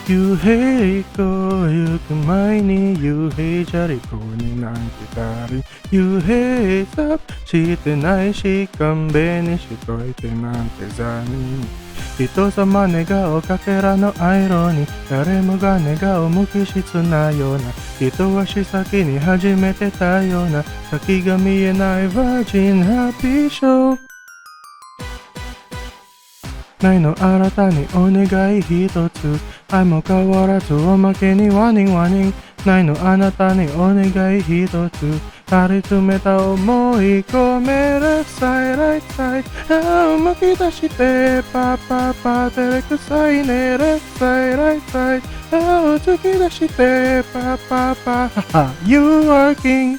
유해 거육 많이 유해 자리 보는 안기다리 유해 쌉 시대 나의 시간 베니 시도할 때난 대자니人様願うかけらのアイロニー誰もが願う無機質なような人足先に初めてたような先が見えないバージンハッピーショーないの新たにお願い一つ愛も変わらずおまけにワニンワニンないのあなたにお願い一つ張り詰めた思い込めるサイライサイむき出してパパパ照れくさいねレサイライサイ突き出してパパパYou are king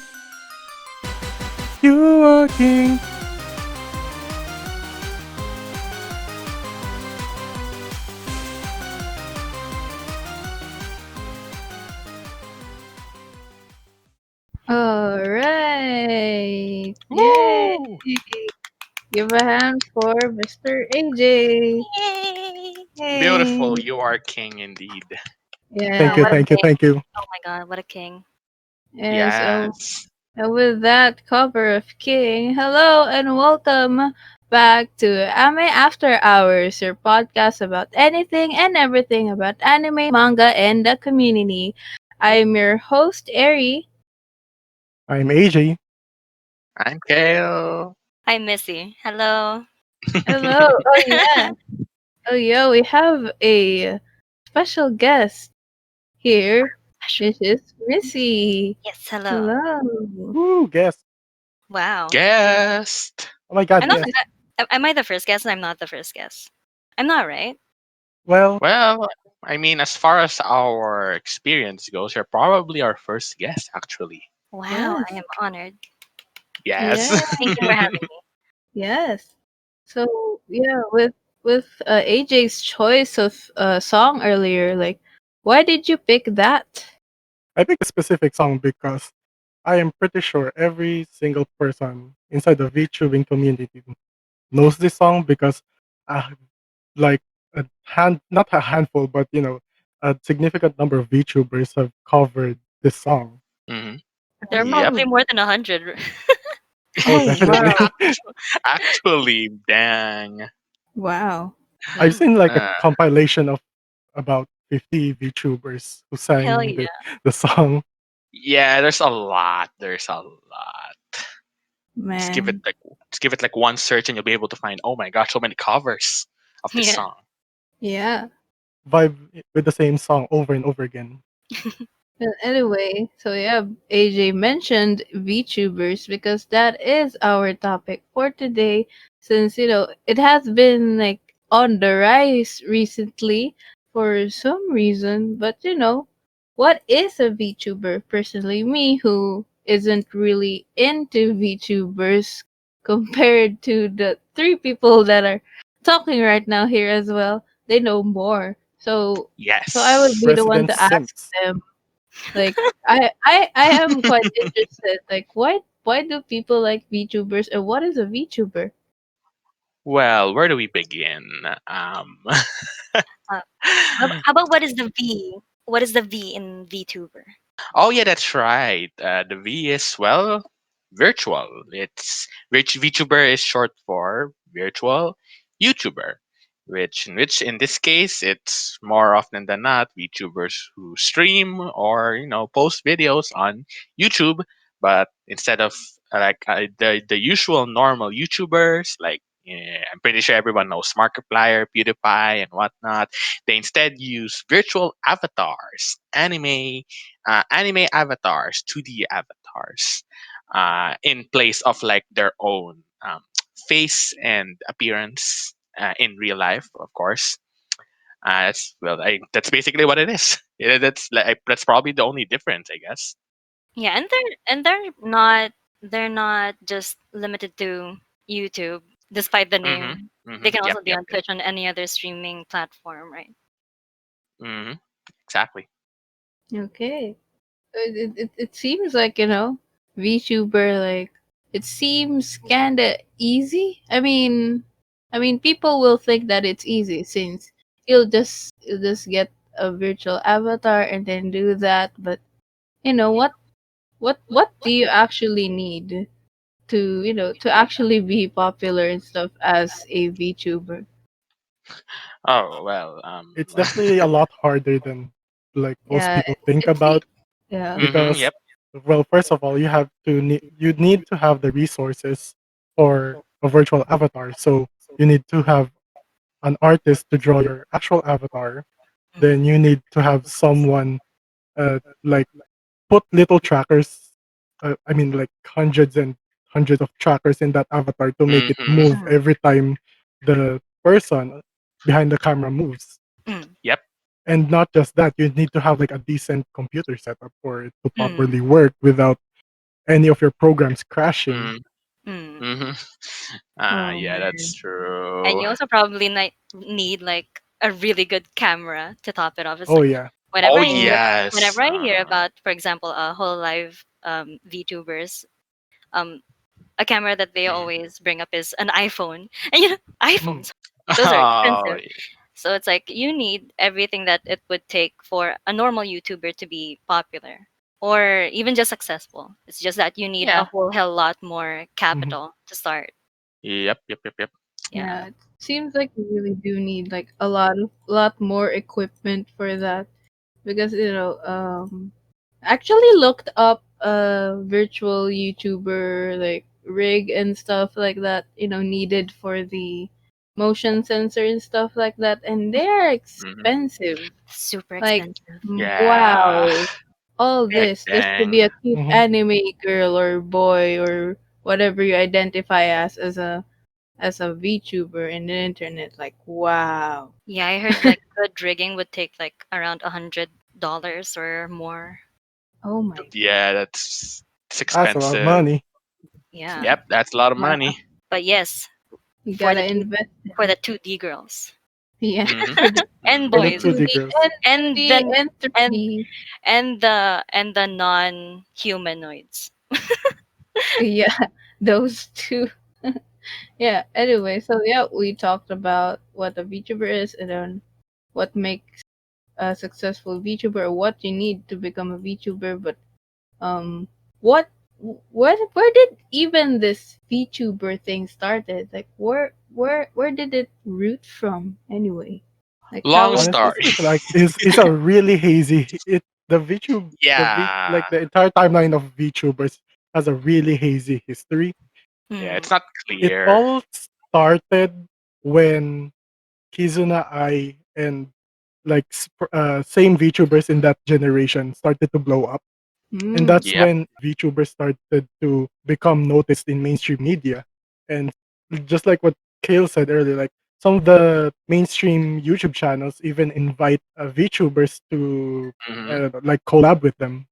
You are king All right. Yay. Woo! Give a hand for Mr. AJ. Yay! Beautiful, you are king indeed. Yeah. Thank Wow, you, what a thank you, king. thank you. Oh my god, what a king. Yes. Yes. And with that cover of King, hello and welcome back to AME After Hours, your podcast about anything and everything about anime, manga, and the community. I'm your host, Ari. I'm AJ. I'm Kale. I'm Missy. Hello. Hello. Oh, yeah. Oh, yeah. We have a special guest here. This is Missy. Yes, hello. Hello. Woo, guest. Wow. Guest. Oh my god, I'm not, guest. am I the first guest? I'm not the first guest. I'm not, right? Well, Well, I mean, as far as our experience goes, you're probably our first guest, actually. Wow, Yes. I am honored. Yes. Yeah. Thank you for having me. Yes. So yeah, with AJ's choice of song earlier, like, why did you pick that? I picked a specific song because I am pretty sure every single person inside the VTubing community knows this song because, uh, like not a handful, but a significant number of VTubers have covered this song. Mhm. There are Yep. probably more than 100. Oh, Oh definitely. wow, Actually, dang. wow. I've seen like a Uh, compilation of about 50 VTubers who Hell sang yeah. the song. yeah, there's a lot. There's a lot. Just give it Man. like just give it like one search and you'll be able to find, oh my gosh, so many covers of this Yeah. song. Yeah. Vibe with the same song over and over again. But anyway, so yeah, AJ mentioned VTubers because that is our topic for today. Since it has been like on the rise recently for some reason, but what is a VTuber? Personally, me who isn't really into VTubers compared to the three people that are talking right now here as well, they know more. So I would Yes. be the one Resident to ask Simps. them like I am quite interested. Like why do people like VTubers and what is a VTuber? Well, where do we begin? Uh, how about what is the V? What is the V in VTuber? Oh yeah, that's right. The V is, well, virtual. It's which VTuber is short for virtual YouTuber, which in this case it's more often than not VTubers who stream or post videos on YouTube, but instead of the usual normal YouTubers like. I'm pretty sure everyone knows Markiplier, PewDiePie, and whatnot. They instead use virtual avatars, anime avatars, 2D avatars, in place of like their own face and appearance in real life, of course. That's basically what it is. Yeah, that's probably the only difference, I guess. Yeah, and they're not just limited to YouTube, despite the Mm-hmm. name. Mm-hmm. They can Yep. also be Yep. on Yep. Twitch on any other streaming platform, right? Mm-hmm. Exactly. Okay. It seems like, VTuber like it seems kinda easy. I mean people will think that it's easy since you'll just get a virtual avatar and then do that. But what do you actually need to to actually be popular and stuff as a VTuber? Oh well. It's definitely a lot harder than like most Yeah, people think it seems about yeah. because, Yep. well, first of all, you need to have the resources for a virtual avatar. So you need to have an artist to draw your actual avatar. Mm. Then you need to have someone like put little trackers. I mean, like hundreds and hundreds of trackers in that avatar to make it Mm-hmm. move Mm. every time the person behind the camera moves. Mm. Yep. And not just that, you need to have like a decent computer setup for it to Mm. properly work without any of your programs crashing. Mm, Mm. mm-hmm. Oh Yeah, that's man. And true. you also probably need like a really good camera to top it off. It's Oh like yeah. whenever Oh I hear Oh yes. whenever I hear about, for example, Hololive VTubers, um, a camera that they Mm. always bring up is an iPhone, and Mm, iPhones, those are Oh, expensive. So it's like you need everything that it would take for a normal YouTuber to be popular or even just successful. It's just that you need a yeah. whole hell lot more mhm, capital to start. yep, yep, yep, yep. Yeah. Yeah, it seems like you really do need like a lot more equipment for that because actually looked up a virtual YouTuber like rig and stuff like that, needed for the motion sensor and stuff like that, and they are Hmm. expensive. Super Like, expensive. Yeah. wow, all Heck this just to be dang. a cute mhm. anime girl or boy or whatever you identify as a VTuber in the internet. Like, wow. Yeah, I heard like good rigging would take like around $100 or more. Oh my Yeah, that's That's a lot of expensive. money. Yeah. Yep, that's a lot of god. money. But yes, You for the gotta two invest. for the 2D girls Yeah, Hmm. for the and For the boys 2D 2D girls. and and 2D then and and 3D. and the non-humanoids. Yeah, those two. Yeah, anyway, so yeah, we talked about what a VTuber is and then what makes a successful VTuber or what you need to become a VTuber, but um what where did even this VTuber thing started? Like where did it root from anyway? Like how Long was Honestly story. speaking, like it's a really hazy. Yeah. Like the entire timeline of VTubers has a really hazy history. Yeah, Mm. it's not It clear. all started when Kizuna Ai and like same VTubers in that generation started to blow up. And mm, that's Yep. when VTubers started to become noticed in mainstream media. And just like what Kale said earlier, like some of the mainstream YouTube channels even invite VTubers to Hmm. like collab with them.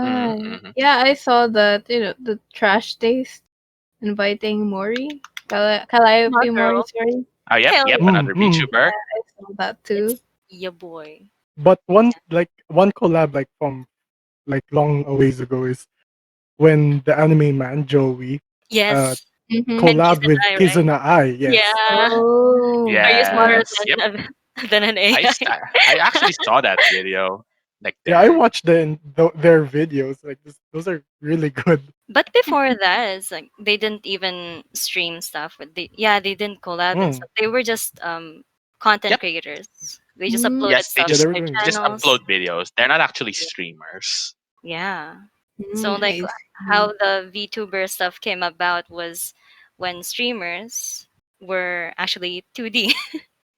Hmm. ah Hmm. yeah, I saw that, the trash taste inviting Mori. My Calliope Mori, girl. sorry. Oh, yep, Hell yep. yeah. Mm, Another mm. VTuber. I saw that too. It's your boy. But one collab like from like long a ways ago is when the anime man Joey uh, Yes. Mm-hmm. And kiss collab an with eye, right? Kizuna Ai. Yes. Yeah. Oh. Are you smarter Yes. Yep. than an AI? I actually saw that video like Yeah, I that. watched their videos. Like those are really good. But before that, it's like they didn't even stream stuff. They didn't collab and Mm. stuff. They were just content Yep. creators. They just Mm, uploaded Yes, they stuff Yeah, to they just were their doing they that. just channels. upload videos. They're not actually streamers. Yeah. So mm, like I how see. the VTuber stuff came about was when streamers were actually 2D.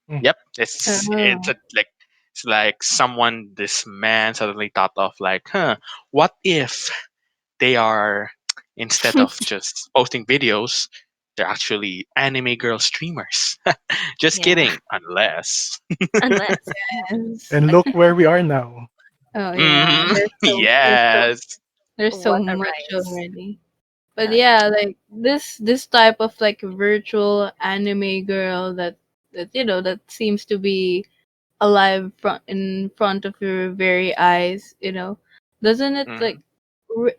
Mm. Yep. It's Oh. a, like it's like someone this man suddenly thought of like, huh, what if they are instead of just posting videos, they're actually anime girl streamers. Just Yeah. kidding, unless. Unless Yes. And look where we are now. Oh yeah. Mhm. There's so there's so Yes. there's so what a much rise. already. But Hell yeah. yeah, like this type of like virtual anime girl that seems to be alive in front of your very eyes, doesn't it like Mhm.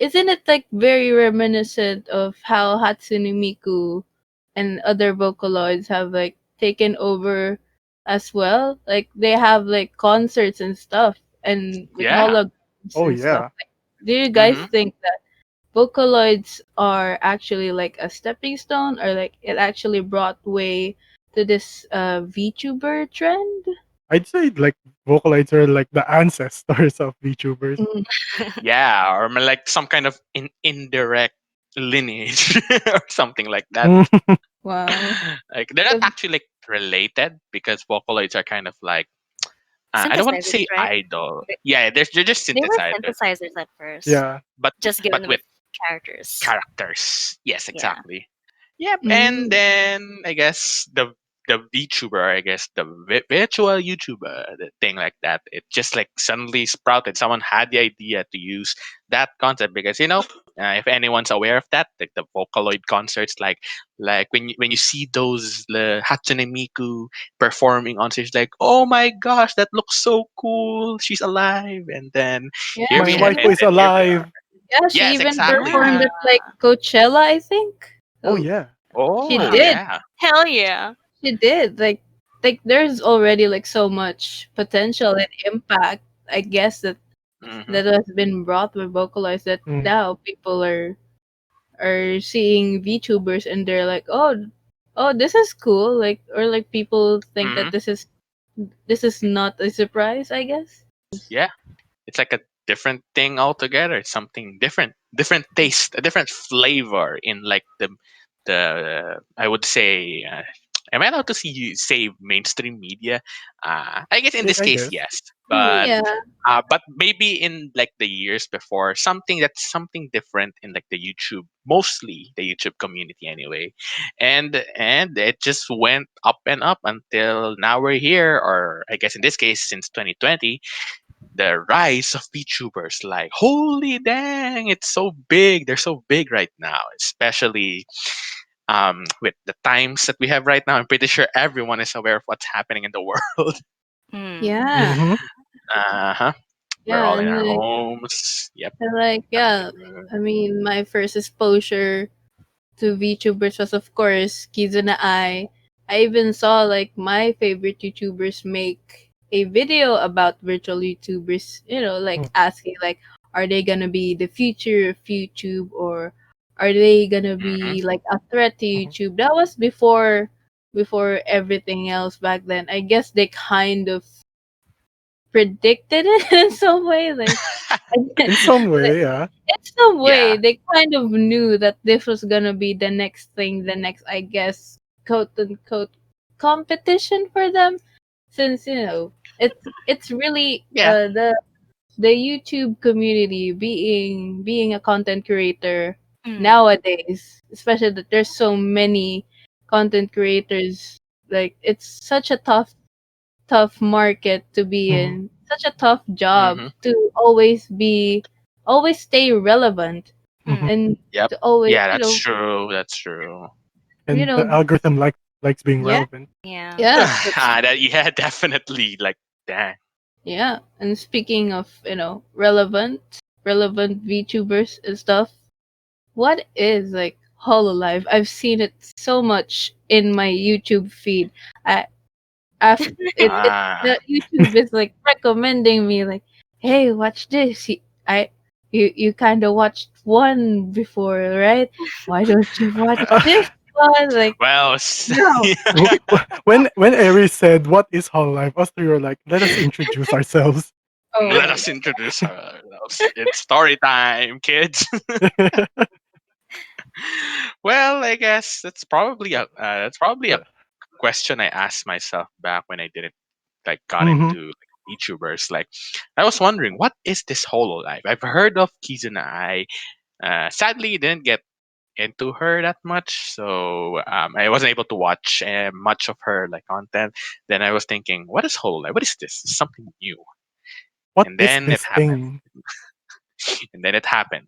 isn't it like very reminiscent of how Hatsune Miku and other Vocaloids have like taken over as well. Like they have like concerts and stuff and with Yeah. holograms Oh and stuff. yeah. Like, do you guys Mm-hmm. think that Vocaloids are actually like a stepping stone or like it actually brought way to this VTuber trend? I'd say like Vocalites are like the ancestors of VTubers. Mm, Yeah, or like some kind of indirect lineage or something like that. Mm. wow. Like they're not 'Cause- actually like related because Vocaloids are kind of like I don't want to Synthesizers, say right? idol. They Yeah, they're just they were synthesizers, synthesizers at first, Yeah. but just but given with with characters. characters. Yes, Yeah. exactly. Yep, and mm, then I guess the VTuber, I guess the virtual YouTuber, the thing like that. It just like suddenly sprouted. Someone had the idea to use that concept because if anyone's aware of that, like the Vocaloid concerts, like when you see those Hatsune Miku performing on stage, like oh my gosh, that looks so cool. She's alive, and then yeah, here My we she ha- wife even and is then here we are. alive. yeah, she Yes, even exactly. performed Yeah. at like Coachella, I think. Oh Oh, yeah. she Oh Wow. did. yeah. Hell yeah. She did. Like there's already like so much potential and impact, I guess Hmm. that has been brought with Vocalize that Mm. now people are seeing VTubers and they're like, oh, this is cool. Like, or like people think Hmm. that this is not a surprise. I guess. Yeah, it's like a different thing altogether. It's something different, different taste, a different flavor in like the I would say. Am I allowed to see you say mainstream media? I guess in Yeah, this I case, guess. yes, but Yeah, maybe in like the years before, something different in like the YouTube, mostly the YouTube community anyway, and it just went up and up until now we're here, or I guess in this case since 2020, the rise of VTubers. Like, holy dang, it's so big. They're so big right now, especially with the times that we have right now. I'm pretty sure everyone is aware of what's happening in the world. Mm. yeah, Mm-hmm. Uh huh. We're yeah, all in and our like, homes. Yep. and like, Nothing to yeah. do. I mean, my first exposure to VTubers was of course Kizuna Ai. I even saw like my favorite YouTubers make a video about virtual YouTubers, like asking like are they gonna be the future of YouTube or are they gonna Hmm. be like a threat to Mm-hmm. YouTube? That was before everything else back then. I guess they kind of predicted it in some way. Like In some way, yeah. in some way Yeah. they kind of knew that this was gonna be the next thing, the next, I guess, quote unquote competition for them, since it's really Yeah. the YouTube community being a content creator Mm. nowadays, especially that there's so many content creators. Like it's such a tough market to be Mm-hmm. in, such a tough job Hmm. to always stay relevant Mm-hmm. Mm. and Yep. to always, Yeah, that's true. That's true. you And the know, algorithm likes being yeah, relevant. Yeah. yeah, that's Yeah, definitely. Like, dang. yeah. And speaking of, relevant VTubers and stuff, what is like Hololive? I've seen it so much in my YouTube feed. I after it Ah. the YouTube is like recommending me like, hey, watch this. You kind of watched one before, right? Why don't you watch this one? Like, Well, no. When Aries said, "What is Hololive?" us three were like, "Let us introduce ourselves." Oh let my us god. introduce ourselves. It's story time, kids. Well, I guess that's probably a Uh, question I asked myself back when I didn't like got mm-hmm. into like VTubers. Like, I was wondering, what is this Hololive? I've heard of Kizuna. I sadly didn't get into her that much, so I wasn't able to watch much of her like content. Then I was thinking, what is Hololive? What is this? Something new. What And is then it this happened. thing? And then it happened.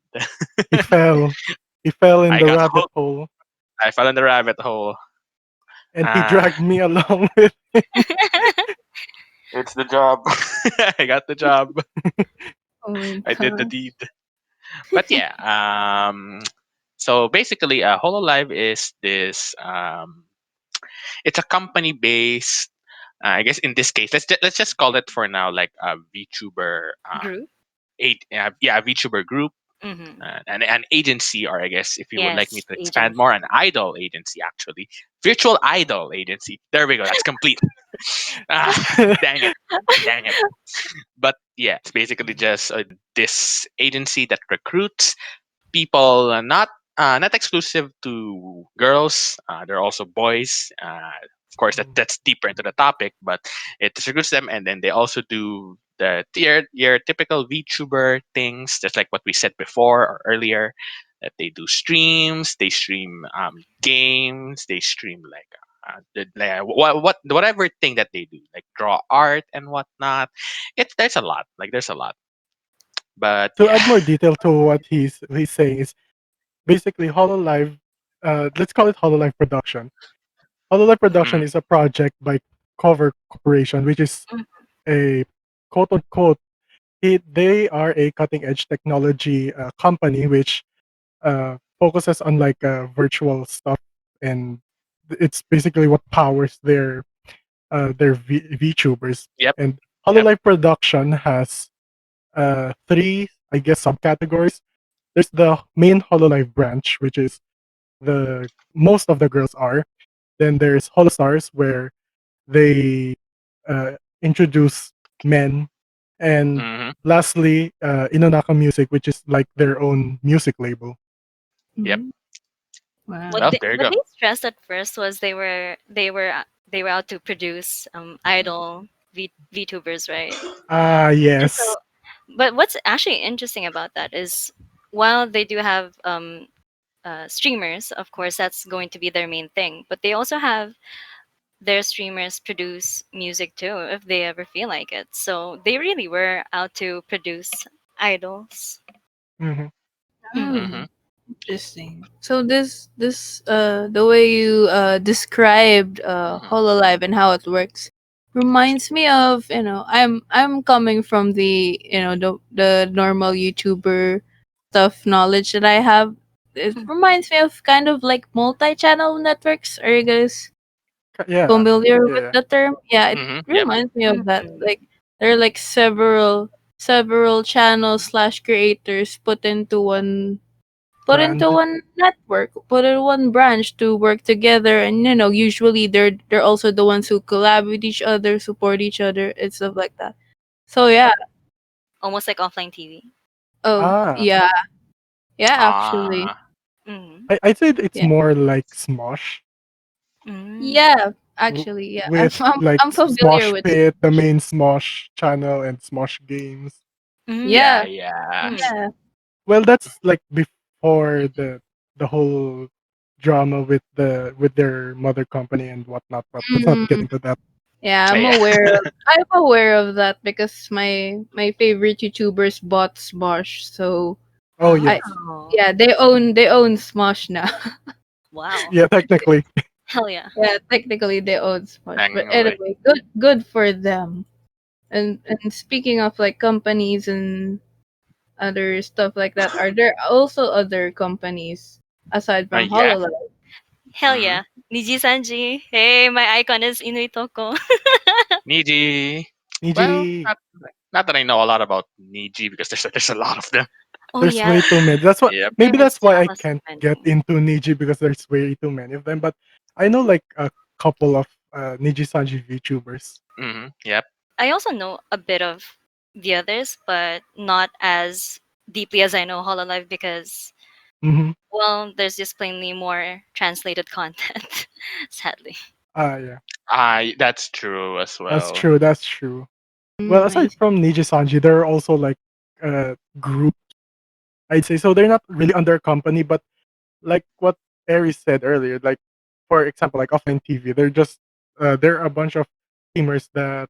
He fell. He fell in I the got rabbit hooked. hole, I fell in the rabbit hole. and he Ah, dragged me along with. it's the job. I got the job. Oh my I did the god. deed. But yeah, so basically, Hololive is this. It's a company based I guess in this case, let's just call it for now like a VTuber Group. yeah, a VTuber group, Mm-hmm. an agency, or I guess if you would like me Yes, to expand more, agency. an idol agency, actually, virtual idol agency. There we go. That's complete. Ah, dang it, dang it. But yeah, it's basically just this agency that recruits people, not exclusive to girls. There are also boys. Of course, that's deeper into the topic, but it recruits them, and then they also do your typical VTuber things, just like what we said before or earlier. That they do streams, they stream games, they stream like whatever thing that they do, like draw art and whatnot. There's a lot, like there's a lot, but To yeah. add more detail to what he's saying is basically Hololive. Let's call it Hololive Production. Hololive Production Mm, is a project by Cover Corporation, which is a quote unquote. They are a cutting edge technology company which focuses on like virtual stuff, and it's basically what powers their VTubers. yep, And yep. Hololive Production has three, I guess, subcategories. There's the main Hololive branch, which is the most of the girls are. Then there's Holostars, where they introduce men, and Hmm. lastly, Inonaka Music, which is like their own music label. Yep. Mhm. What Wow. Well, they there you what go. they stressed at first was they were out to produce idol VTubers, right? Ah, And yes. so, but what's actually interesting about that is while they do have streamers, of course, that's going to be their main thing. But they also have their streamers produce music too, if they ever feel like it. So they really were out to produce idols. Hmm. Hmm. Hmm. Oh, interesting. So this the way you described Hmm. Hololive and how it works reminds me of, I'm coming from the, the normal YouTuber stuff knowledge that I have. It reminds me of kind of like multi-channel networks. Are you guys Yeah, familiar yeah, with yeah. the term? Yeah, it Yep. reminds me of that. Hmm. Like there are like several channels slash creators put into Brand. one network, put in one branch to work together, and usually they're also the ones who collab with each other, support each other, and stuff like that. So yeah. Almost like offline TV. Oh Ah, yeah, yeah, actually, Ah. Hmm. I'd say it's yeah, more like Smosh Mm. yeah, actually, yeah. I'm with I'm, like I'm familiar Smosh with. Pit, the main Smosh channel, and Smosh Games. Yeah. Yeah, Mm. Yeah. Mm. yeah. Well, that's like before the whole drama with their mother company and whatnot. But let's not get Mm, into that. yeah, I'm Yeah. aware of. I'm aware of that because my favorite YouTubers bought Smosh, so Oh I yes, Oh, yeah, they own Smosh now. wow. yeah, technically. Hell yeah. Yeah, technically they own Smosh, but Technically. anyway, good for them. And speaking of like companies and other stuff like that, are there also other companies aside from Yeah. HoloLens? Hell Hmm. yeah. Niji Sanji. Hey, my icon is Inui Toko. Niji. Well, Niji, not that I know a lot about Niji because there's a lot of them. Oh there's yeah, way too many. That's what Yep. maybe that's there's why I hella so can't get many. into Niji because there's way too many of them. But I know like a couple of Niji Sanji VTubers. Yep. I also know a bit of the others, but not as deeply as I know Hololive because, Mm-hmm. well, there's just plainly more translated content, sadly. Ah, yeah, That's true as that's well. true. That's true. Well, I aside see. from Niji Sanji, there are also like group. I'd say so. They're not really under a company, but like what Aries said earlier, like for example, like offline TV, they're a bunch of streamers that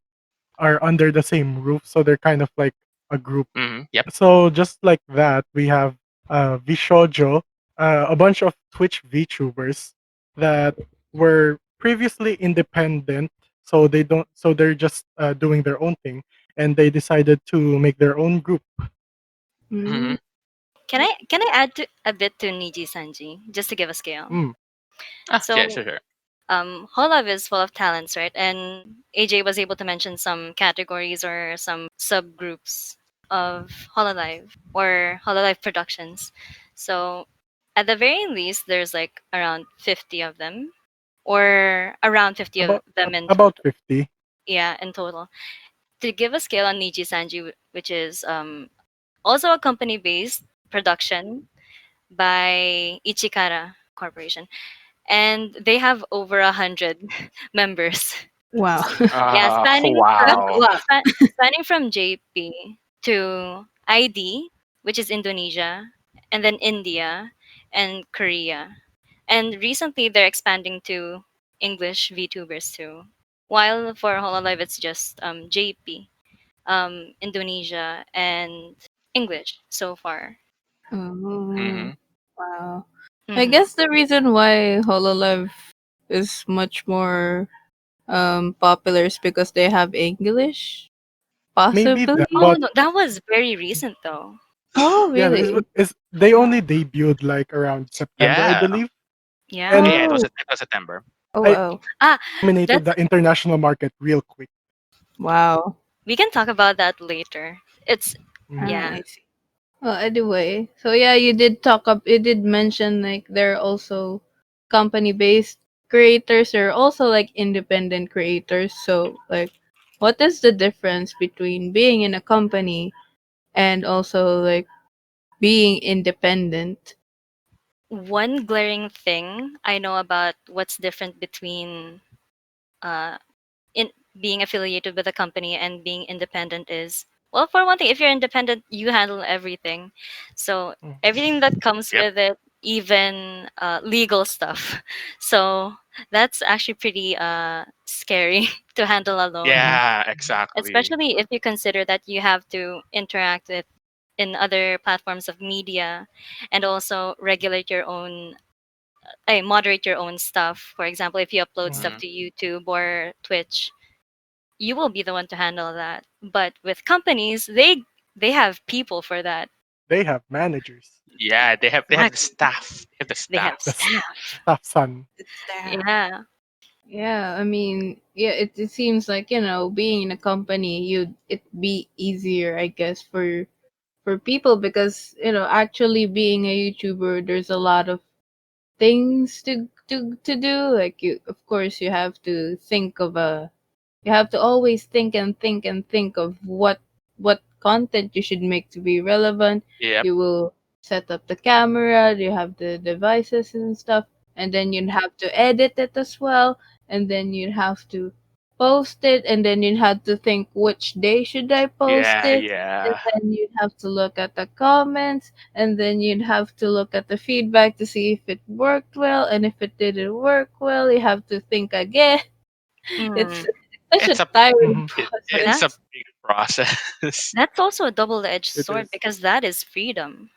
are under the same roof, so they're kind of like a group. Yep. So just like that, we have Vishojo, a bunch of Twitch VTubers that were previously independent, so they're just doing their own thing, and they decided to make their own group. Mm, Hmm. Can I add a bit to Niji Sanji just to give a scale? Mm, Ah, yeah, So sure, sure. Hololive is full of talents, right? And AJ was able to mention some categories or some subgroups of Hololive or Hololive productions. So at the very least, there's like around 50 of them, or around 50 of them in About total. 50. Yeah, in total. To give a scale on Niji Sanji, which is also a company based production by Ichikara Corporation, and they have over 100 members. Wow. Yeah, That's a Wow. lot. spanning from JP to ID, which is Indonesia, and then India and Korea. And recently they're expanding to English VTubers too. While for Hololive it's just JP, Indonesia, and English so far. Oh, Mm-hmm. wow. I Hmm. guess the reason why Hololive is much more popular is because they have English, Maybe that, possibly. Oh but no, that was very recent though. Oh, yeah, really? they only debuted like around September, I Yeah. believe, Yeah. and Yeah, Oh, it was September. oh I wow. Ah, dominated that's the international market real quick. Wow. we can talk about that later. It's Mhm. Ah, yeah. I see. Well, anyway, so yeah, you did mention like there are also company-based creators. There are also like independent creators. So like, what is the difference between being in a company and also like being independent? One glaring thing I know about what's different between uh, in being affiliated with a company and being independent is, well, for one thing, if you're independent you handle everything, so Mhm. everything that comes Yep. with it, even legal stuff. So that's actually pretty scary to handle alone, Mhm. Yeah, exactly. especially if you consider that you have to interact with in other platforms of media and also regulate your own moderate your own stuff. For example, if you upload Mhm. stuff Mm. to YouTube or Twitch, you will be the one to handle that. But with companies, they have people for that. They have managers. Yeah, they have the Exactly. staff. They have the They have staff. That's staff. tough, son. It's there. Yeah. Yeah, I mean, yeah, it seems like being in a company, it'd be easier, I guess, for people because actually being a YouTuber, there's a lot of things to do. Like of course, you have to always think and think and think of what content you should make to be relevant. Yep. You will set up the camera, you have the devices and stuff, and then you'd have to edit it as well, and then you'd have to post it, and then you'd have to think which day should I post Yeah, it, and yeah. then you'd have to look at the comments, and then you'd have to look at the feedback to see if it worked well, and if it didn't work well, you have to think again. Mm. It's such a It's a tiring Mhm. But process. it's a that's big process. that's also a double-edged It sword is. because that is freedom.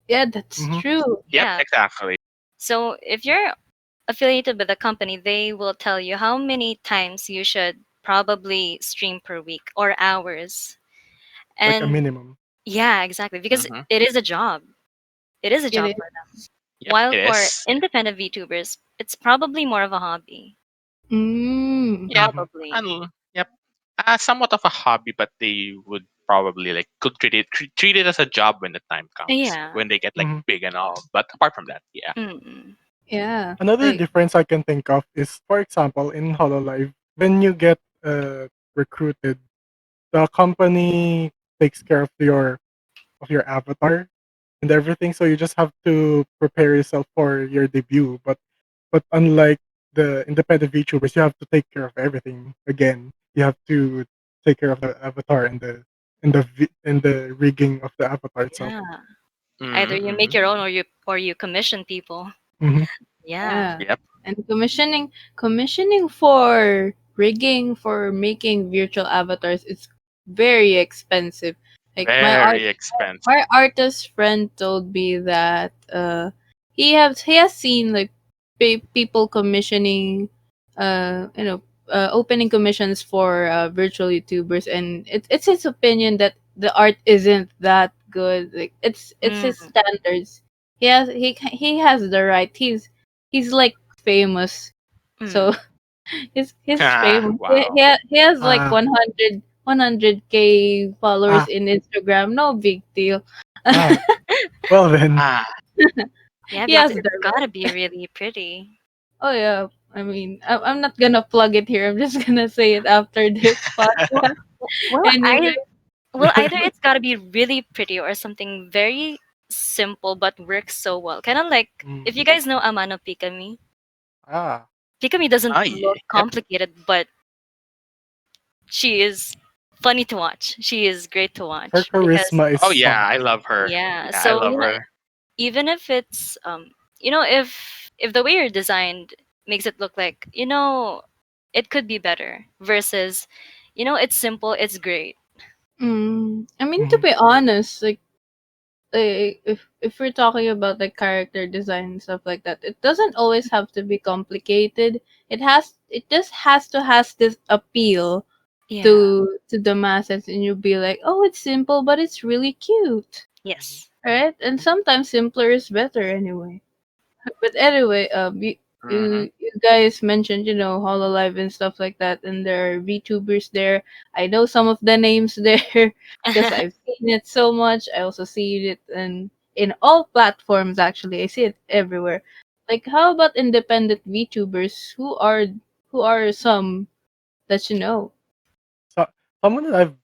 Yeah, that's Mhm. true. Yep, Yeah. exactly. So if you're affiliated with a company, they will tell you how many times you should probably stream per week or hours. Like a And minimum. yeah, exactly, because Hmm. it is a job. It is a It job is. for them. Yep, While it for is. independent VTubers, it's probably more of a hobby. Mm. Yep, Mhm. Probably. and yep, somewhat of a hobby, but they would probably like could treat it as a job when the time comes, Yeah. when they get like Mhm. big and all. But apart from that, yeah. Mm-mm. Yeah. Another Like difference I can think of is, for example, in Hololive, when you get recruited, the company takes care of your avatar and everything. So you just have to prepare yourself for your debut. But unlike the independent VTubers, you have to take care of everything again. You have to take care of the avatar and the rigging of the avatar itself. Yeah. Either Hmm. you make Hmm. your own or you commission people. Hmm. Yeah. yeah. Yep. And commissioning for rigging for making virtual avatars is very expensive. Like Very expensive. my artist friend told me that he has seen like people commissioning opening commissions for virtual YouTubers, and it's his opinion that the art isn't that good. Like it's his Mm. standards. He has the right. He's like famous So Mm. he's Ah, famous. wow. He has like Ah, 100K followers ah, in Instagram. No big deal. ah. Well then, Ah, Yeah, He because has it's the gotta right. be really pretty. Oh yeah. I mean, I'm not gonna plug it here. I'm just gonna say it after this podcast. Well, Anyway. either it's gotta be really pretty or something very simple but works so well. Kind of like mm, if you guys know Amano Pikami. ah, Pikami doesn't ah, look yep. complicated, but she is funny to watch. She is great to her watch because charisma is Oh yeah, I something. love her. yeah. Yeah, I So love her. even if it's if the way you're designed makes it look like it could be better versus it's simple, it's great. I mean, to Mhm. be honest, if we're talking about like character design and stuff like that, it doesn't always have to be complicated. It just has to has this appeal Yeah. to the masses, and you'll be like, oh, it's simple, but it's really cute, Mhm. Yes. right? And sometimes simpler is better anyway. But anyway, Hmm. you guys mentioned, Hololive and stuff like that, and there are VTubers there. I know some of the names there because I've seen it so much. I also see it in all platforms. Actually, I see it everywhere. Like, how about independent VTubers? Who are some that you know? So someone that I've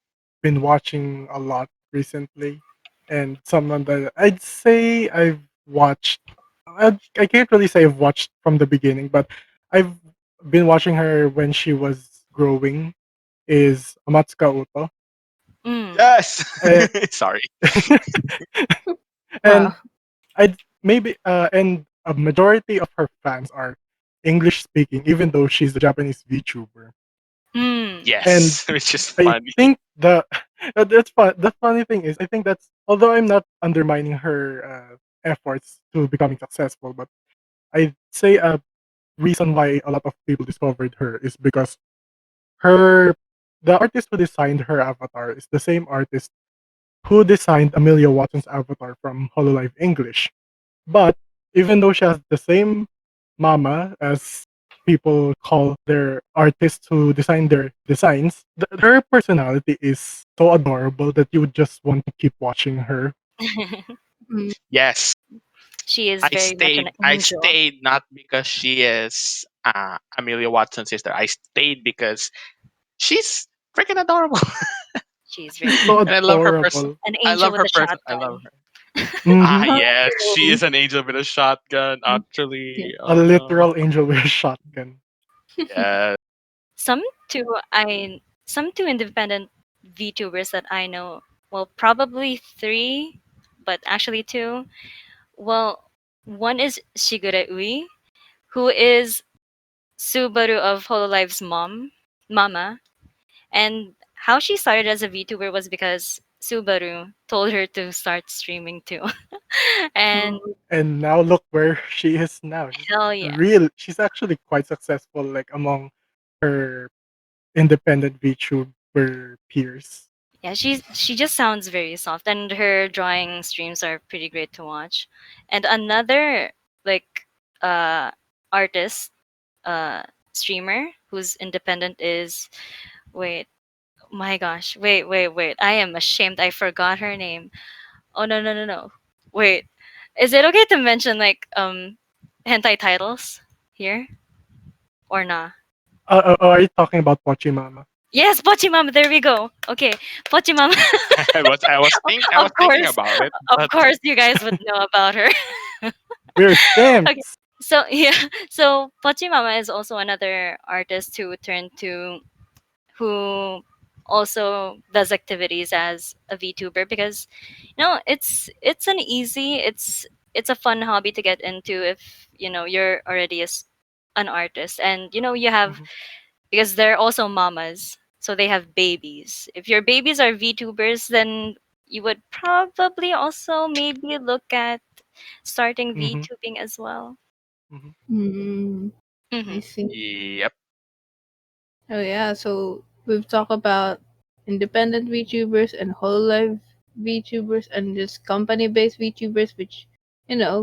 been watching a lot recently, and someone that I'd say I've watched. I can't really say I've watched from the beginning, but I've been watching her when she was growing. Is Amatsuka Uto, Mm. Yes. uh, Sorry. and Wow. I'd maybe and a majority of her fans are English speaking, even though she's a Japanese VTuber. Mm. And Yes, which is I funny. think the that's fun. The funny thing is, I think that's although I'm not undermining her efforts to becoming successful, but I'd say a reason why a lot of people discovered her is because her the artist who designed her avatar is the same artist who designed Amelia Watson's avatar from Hololive English. But even though she has the same mama as people call their artists who design their designs, her personality is so adorable that you would just want to keep watching her. Mm. Yes, She is I very much an stayed. I angel. stayed not because she is Amelia Watson's sister. I stayed because she's freaking adorable, She's She's very so and I love her person. adorable. an I angel love with her a person. I love shotgun. her. Ah, Hmm. yes, she Oh. is an angel with a shotgun. Yeah. Actually, A oh no. literal angel with a shotgun. Yeah. Some some two independent VTubers that I know. Well, probably three, but actually two. Well, one is Shigure Ui, who is Subaru of Hololive's mama, and how she started as a VTuber was because Subaru told her to start streaming too. And Oh. And now look where she is now. hell yeah. She's actually quite successful like among her independent VTuber peers. Yeah, she just sounds very soft, and her drawing streams are pretty great to watch. And another like uh artist, uh streamer who's independent is wait, my gosh, wait. I am ashamed. I forgot her name. Oh no. Wait. Is it okay to mention like hentai titles here or nah? Are you talking about Pochimama? Yes, Pochimama, there we go. Okay, Pochimama. I was thinking Course, about it, of but course, you guys would know about her. We're Okay, simps. so yeah, so Pochimama is also another artist who turned to who also does activities as a VTuber because it's an easy it's a fun hobby to get into if you're already an artist, and you have Mhm, because they're also mamas, so they have babies. If your babies are VTubers, then you would probably also maybe look at starting mhm, VTubing as well. mhm. Mm, I Hmm. see. yep. Oh yeah, so we've talked about independent VTubers and whole life VTubers and just company based VTubers, which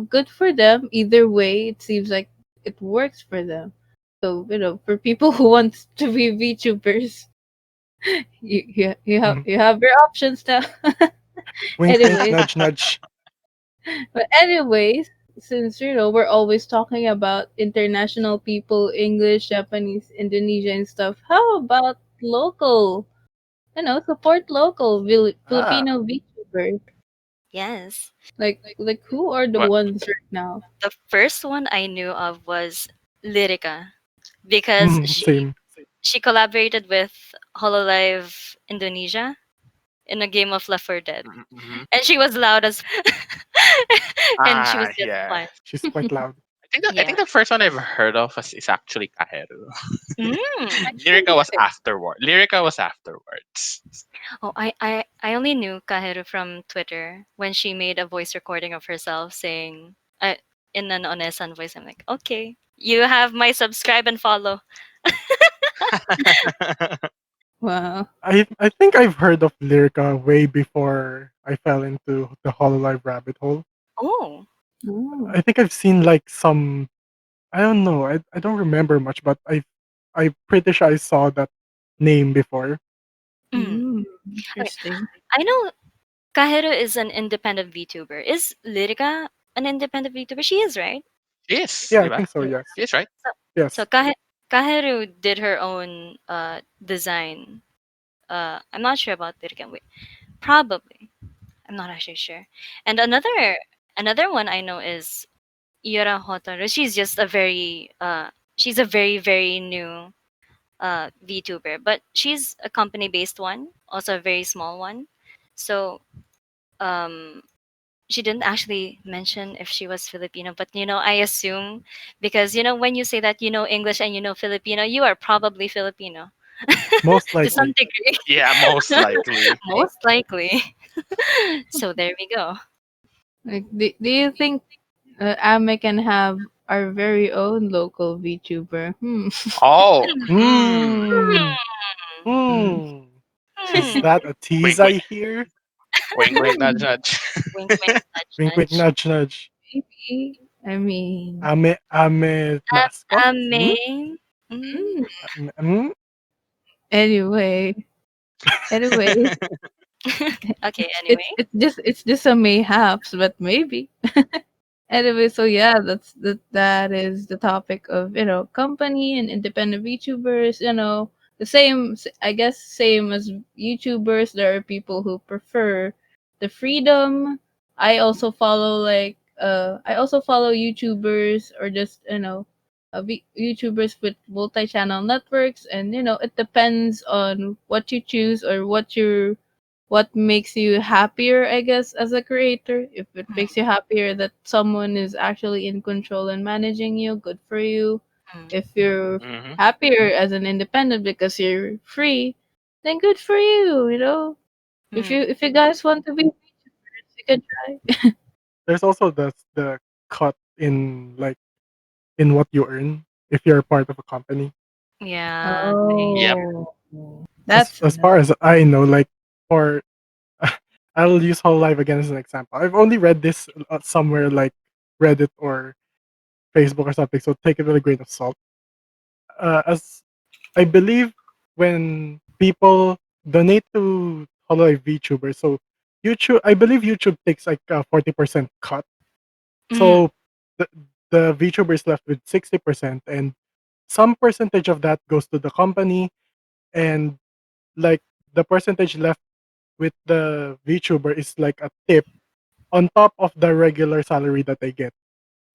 good for them. Either way, it seems like it works for them. So for people who want to be VTubers, Mhm. you have your options now. Wink, wink, Anyways, nudge, nudge. but since we're always talking about international people, English, Japanese, Indonesian stuff, how about local? Support local Ah, Filipino VTubers. Yes. Like who are the what? ones right now? The first one I knew of was Lyrica because Mhm, she same. she collaborated with Hololive Indonesia in a game of Left 4 Dead. Mm-hmm. And she was loud as and she was just Yeah. fun. She's quite loud. I Yeah. think the first one I've heard of is actually Kaheru. Mm. Lyrica was Actually, afterward. Lyrica was afterwards. Oh, I only knew Kaheru from Twitter when she made a voice recording of herself saying in an Onesan voice. I'm like, okay, you have my subscribe and follow. wow. I think I've heard of Lyrica way before I fell into the Hololive rabbit hole. Oh. Oh. I think I've seen like some. I don't know. I don't remember much, but I'm pretty sure I saw that name before. Mm. Okay. Interesting. I know Kaheru is an independent VTuber. Is Lyrica an independent VTuber? She is, right? Yes, Yeah, I diba? think so. Yeah. Yes. Yes, right? So, so Yes. Kaheru did her own design. I'm not sure about Lyrica. Wait, probably. I'm not actually sure. And another one I know is Yura Hotaru. She's a very very new VTuber, but she's a company based one, also a very small one. So um she didn't actually mention if she was Filipino, but I assume because when you say that you know English and you know Filipino, you are probably Filipino Most to some likely. degree, Yeah, most likely. Right. most likely. So there we go. Do you think AME can have our very own local VTuber? Oh, Hmm. Hmm. Hmm. Is Hmm. that a tease wink, I wink, hear? wink, wink, nudge, nudge. Wink, wink, nudge, Wink, wink, nudge. nudge, nudge. Maybe. I mean, Ame mascot? Hmm? Amazing. Mm. hmm. Hmm? Anyway, anyway, Okay. it's Anyway. it's just it's just a mayhaps, but maybe. Anyway, so yeah, that is the topic of company and independent VTubers. The same, I guess, same as YouTubers. There are people who prefer the freedom. I also follow YouTubers or just YouTubers with multi-channel networks, and it depends on what you choose or what makes you happier, I guess, as a creator. If it makes you happier that someone is actually in control and managing you, good for you. Mm, If you're Mm-hmm. happier as an independent because you're free, then good for you. If you mm, if you guys want to be YouTubers, you can try. There's also the cut in like in what you earn if you're part of a company. yeah. Yep. Oh, As that's as far no. as I know, like for I'll use Whole Life again as an example. I've only read this somewhere like Reddit or Facebook or something, so take it with a grain of salt. As I believe when people donate to Hololive VTubers, so YouTube, I believe YouTube takes like a 40% cut. Mm, So the the VTuber is left with 60%, and some percentage of that goes to the company, and like the percentage left with the VTuber is like a tip on top of the regular salary that they get.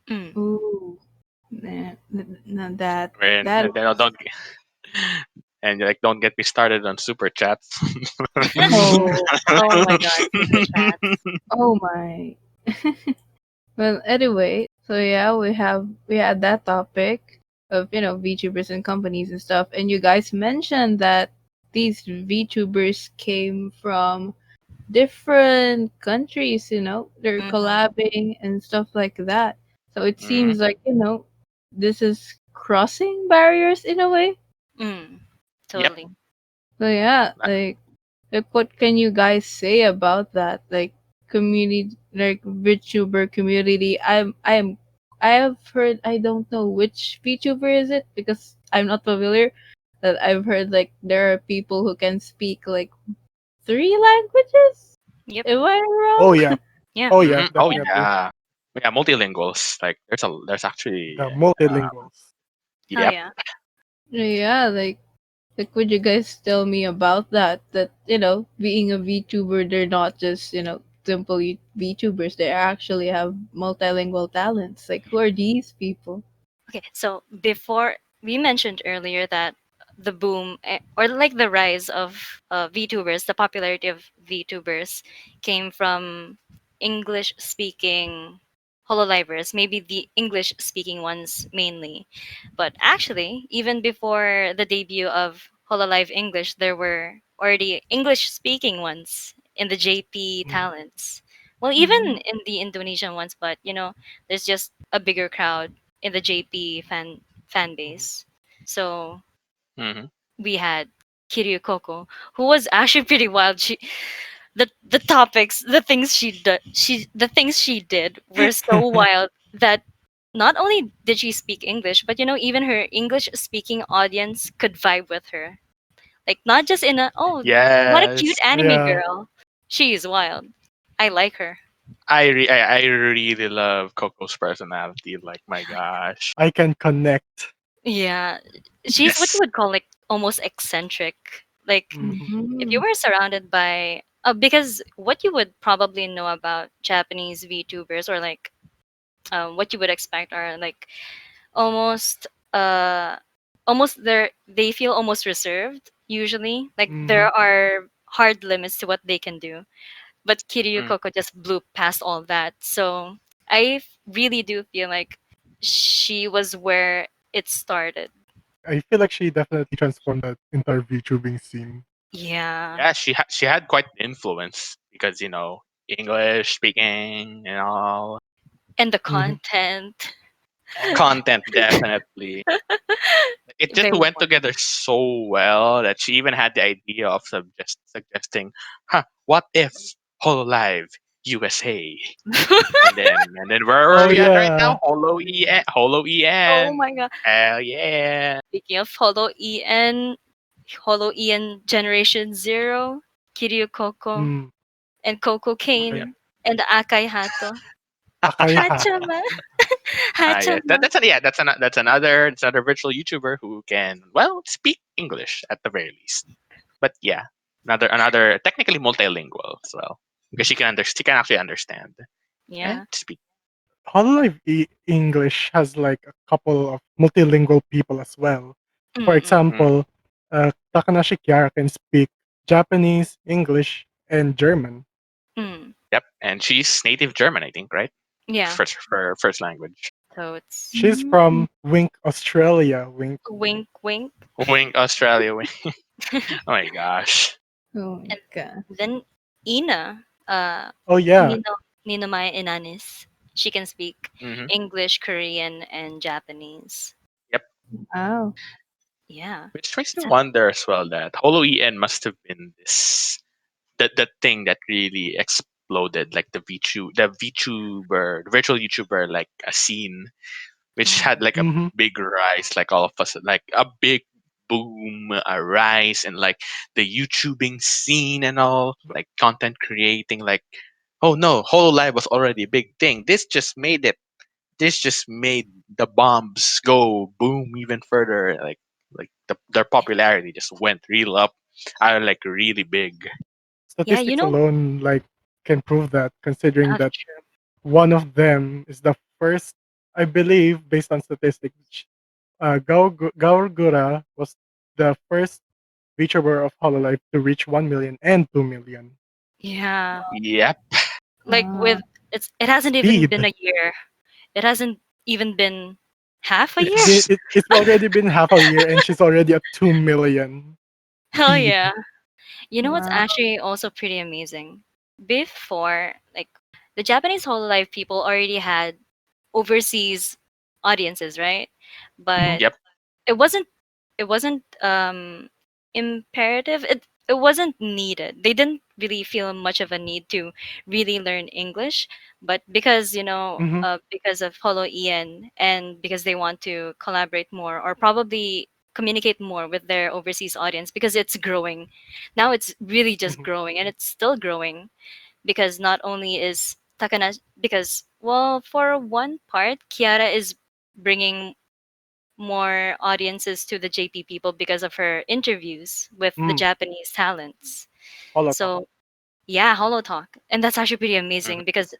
mm. Ooh, nah, no, that And then don't and like don't get me started on super chats. oh Oh my god, super chats. oh my. Well, anyway, so yeah, we had that topic of VTubers and companies and stuff, and you guys mentioned that these VTubers came from different countries. They're Mm, collabing and stuff like that. So it Mhm. seems like this is crossing barriers in a way. mm. Yep. Totally. So yeah, like what can you guys say about that? Like community, like VTuber community. I'm I have heard, I don't know which VTuber is it because I'm not familiar. That I've heard like there are people who can speak like three languages. Yep. Am I Oh wrong? yeah. Yeah. Oh yeah, Hmm. Oh definitely. yeah, yeah. Multilinguals. Like there's actually The multilinguals. Oh yep. yeah. Yeah, like would you guys tell me about that? That being a VTuber, they're not just simple VTubers. They actually have multilingual talents. Like who are these people? Okay, so before we mentioned earlier that the boom or like the rise of VTubers, the popularity of VTubers came from English speaking Hololivers, maybe the English speaking ones mainly. But actually, even before the debut of Hololive English, there were already English speaking ones in the JP Mm, talents. Well, Mm-hmm. even in the Indonesian ones, but there's just a bigger crowd in the JP fan mhm. base. So Hmm. we had Kiryu Koko, who was actually pretty wild. The topics, the things she did were so wild that not only did she speak English, but even her English speaking audience could vibe with her. Like not just in a oh what a cute Yes, anime Yeah, girl. She is wild. I like her. I really love Coco's personality. Like my gosh. I can connect. Yeah, she's what you Yes. would call like almost eccentric. Like Mhm. if you were surrounded by because what you would probably know about Japanese VTubers or like what you would expect are like almost uh almost they feel almost reserved usually. Like there Mhm. are hard limits to what they can do. But Kiryu Mm. Koko just blew past all that. So really do feel like she was where it started. I feel like she definitely transformed that entire VTubing scene. Yeah. Yeah, she had quite an influence because English speaking and all And the Mhm. content. content definitely. It just Very went wild. together so well that she even had the idea of suggesting, huh, what if Hololive USA? And then where Oh are we at right yeah. now? Holo Oh EN. my god. Hell yeah. Speaking of Holo EN Generation Zero, Kiryu Koko, Mm. and Coco Okay. Kane, and the Akai Hato. Akai Hata. Hachama! Yeah, Hachama! that's another virtual YouTuber who can speak English at the very least. But yeah, another technically multilingual as well because she can actually understand and Yeah. speak. Hololive English has like a couple of multilingual people as well. For Mm-mm. Mm, example, Takanashi Kiara can speak Japanese, English, and German. Mm. yep, and she's native German, I think, right? Yeah. For first language. So it's She's from Wink, Australia. Wink. wink, wink. Wing Australia, wing. Oh my gosh. Oh my And god. then Ina, Oh yeah. Nino Maya Inanis. She can speak Hmm. English, Korean, and Japanese. Yep. Wow. Yeah. Which makes me So, wonder as well that Holo EN must have been the thing that really exploded, like the VTuber, the virtual YouTuber, like a scene which had like a Mm-hmm. big rise, like all of us, like a big boom, a rise, and like the YouTubing scene and all, like content creating. Like, oh no, Hololive was already a big thing. This just made it. This just made the bombs go boom even further. Like their popularity just went real up, are like really big. yeah, Statistics alone like can prove that, considering that's that true. one of them is the first, I believe, based on statistics, Gaurgura was the first VTuber of Hololive to reach 1 million and 2 million. Yeah. Yep. Like Ah. with it hasn't even Speed. been a year. It hasn't even been half a year. It's already been half a year and she's already at 2 million. Hell Speed. yeah. You know what's Wow. actually also pretty amazing? Before, like the Japanese whole life people already had overseas audiences, right? Mhm. But Yep. it wasn't it wasn't imperative. it wasn't needed. They didn't really feel much of a need to really learn English, but because Mhm. because of Holo Ian, and because they want to collaborate more, or probably communicate more with their overseas audience, because it's growing. Now it's really just Mhm. growing, and it's still growing, because not only is Takana, because, well, for one part, Kiara is bringing more audiences to the JP people because of her interviews with the Mm. Japanese talents. Holotalk. So yeah, Holo Talk, and that's actually pretty Mhm. amazing because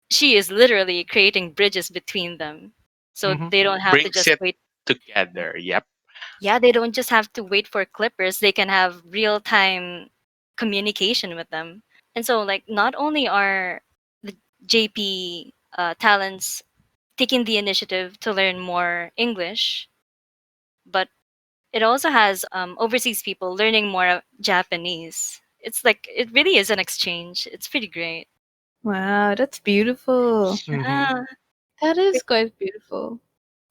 she is literally creating bridges between them, so Mhm. they don't have to Brings just it wait. together. Yep. Yeah, they don't just have to wait for clippers. They can have real time communication with them. And so, like, not only are the JP talents taking the initiative to learn more English, but it also has overseas people learning more Japanese. It's like it really is an exchange. It's pretty great. Wow, that's beautiful. Mhm. Yeah. That is quite beautiful.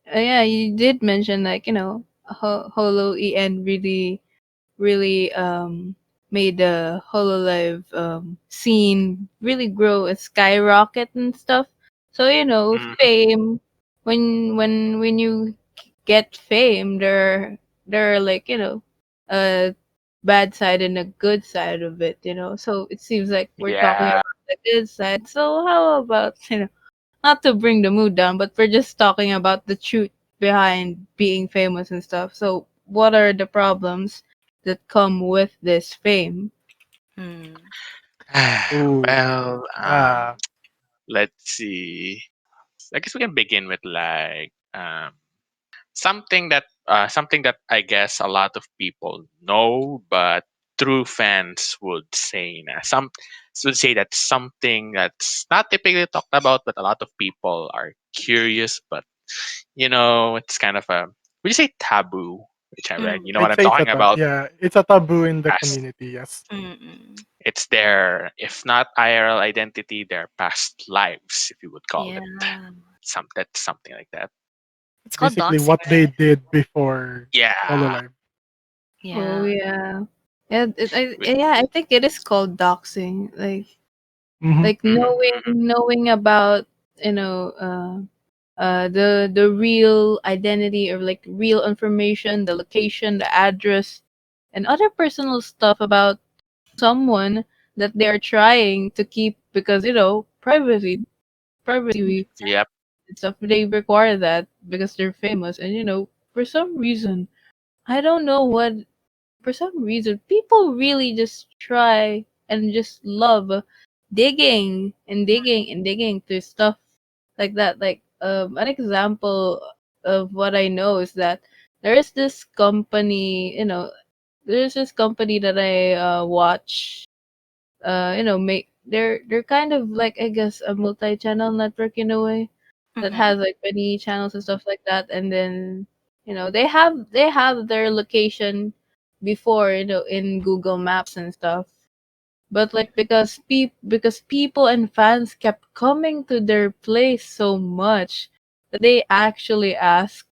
Yeah, you did mention like Holo En really made the Hololive scene really grow and skyrocket and stuff. So Mhm. fame, when you get fame, there are like a bad side and a good side of it. So it seems like we're talking Yeah. about the good side. So how about not to bring the mood down, but we're just talking about the truth behind being famous and stuff. So, what are the problems that come with this fame? Mm. Ooh. Well, Yeah. let's see. I guess we can begin with like something that I guess a lot of people know, but true fans would say that's something that's not typically talked about, but a lot of people are curious. But it's kind of a would you say taboo? Which I read. Mm. You know what I'd I'm say it's a talking tab. about? Yeah, it's a taboo in the Past. community. Yes. Mm-mm. It's their, if not IRL identity, their past lives, if you would call Yeah. it. That's something like that. It's called Basically, doxing, what they right? did before Yeah. Hololive. Oh Yeah. yeah, yeah. With, Yeah, I think it is called doxing. Mhm. Like mhm, mhm. knowing about you know the real identity or like real information, the location, the address, and other personal stuff about someone that they are trying to keep because privacy Yep. and stuff. They require that because they're famous, and for some reason, I don't know what. For some reason, people really just try and just love digging and digging and digging to stuff like that. Like an example of what I know is that there is this company. There's this company that I watch make they're kind of like I guess a multi-channel network in a way that Mm-hmm. has like many channels and stuff like that, and then they have their location before in Google Maps and stuff, but like because people and fans kept coming to their place so much that they actually asked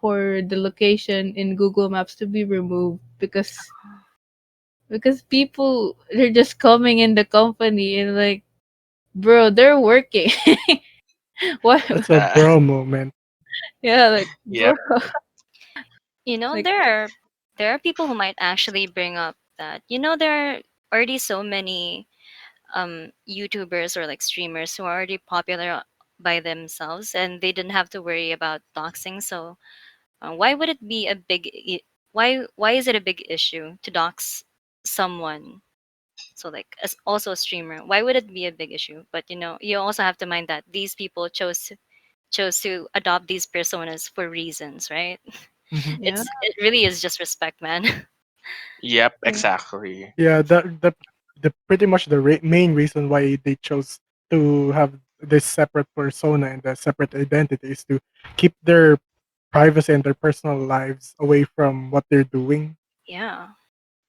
for the location in Google Maps to be removed because people they're just coming in the company and like bro they're working. What? That's a bro moment. Yeah, like bro. Yep. Like There are people who might actually bring up that there are already so many YouTubers or like streamers who are already popular by themselves, and they didn't have to worry about doxing. So why would it be a why is it a big issue to dox someone? So like as also a streamer, why would it be a big issue? But you also have to mind that these people chose to adopt these personas for reasons, right? Mhm. yeah, It really is just respect, man. Yep. yeah, Exactly. Yeah, the pretty much the main reason why they chose to have this separate persona and the separate identity is to keep their privacy and their personal lives away from what they're doing. Yeah.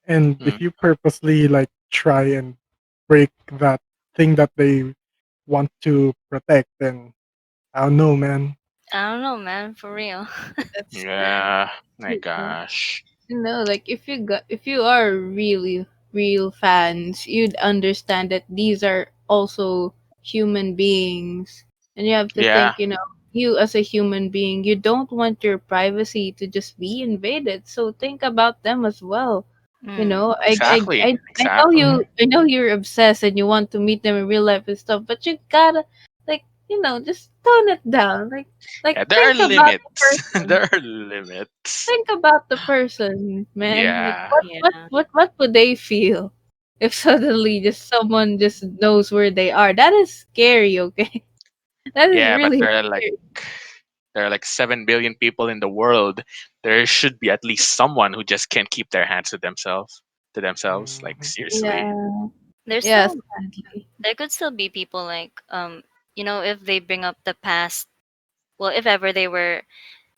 And Mm. if you purposely like try and break that thing that they want to protect, then I don't know, man. I don't know, man, for real. that's Yeah. My true. gosh. Like if you are really real fans, you'd understand that these are also human beings, and you have to Yeah, think, you as a human being, you don't want your privacy to just be invaded. So think about them as well. Mm. exactly, I know exactly. Mhm. you're obsessed and you want to meet them in real life and stuff, but you gotta, like, just tone it down. Like Yeah, there are think about the limits. person. There are limits. Think about the person, man. Like Yeah, Yeah. what would they feel if suddenly just someone just knows where they are? That is scary, okay? That is yeah, but really there scary. are like 7 billion people in the world. There should be at least someone who just can't keep their hands to themselves. To themselves, like Mhm. seriously. Yeah. There's Yeah, still sadly. there could still be people like if they bring up the past, well, if ever they were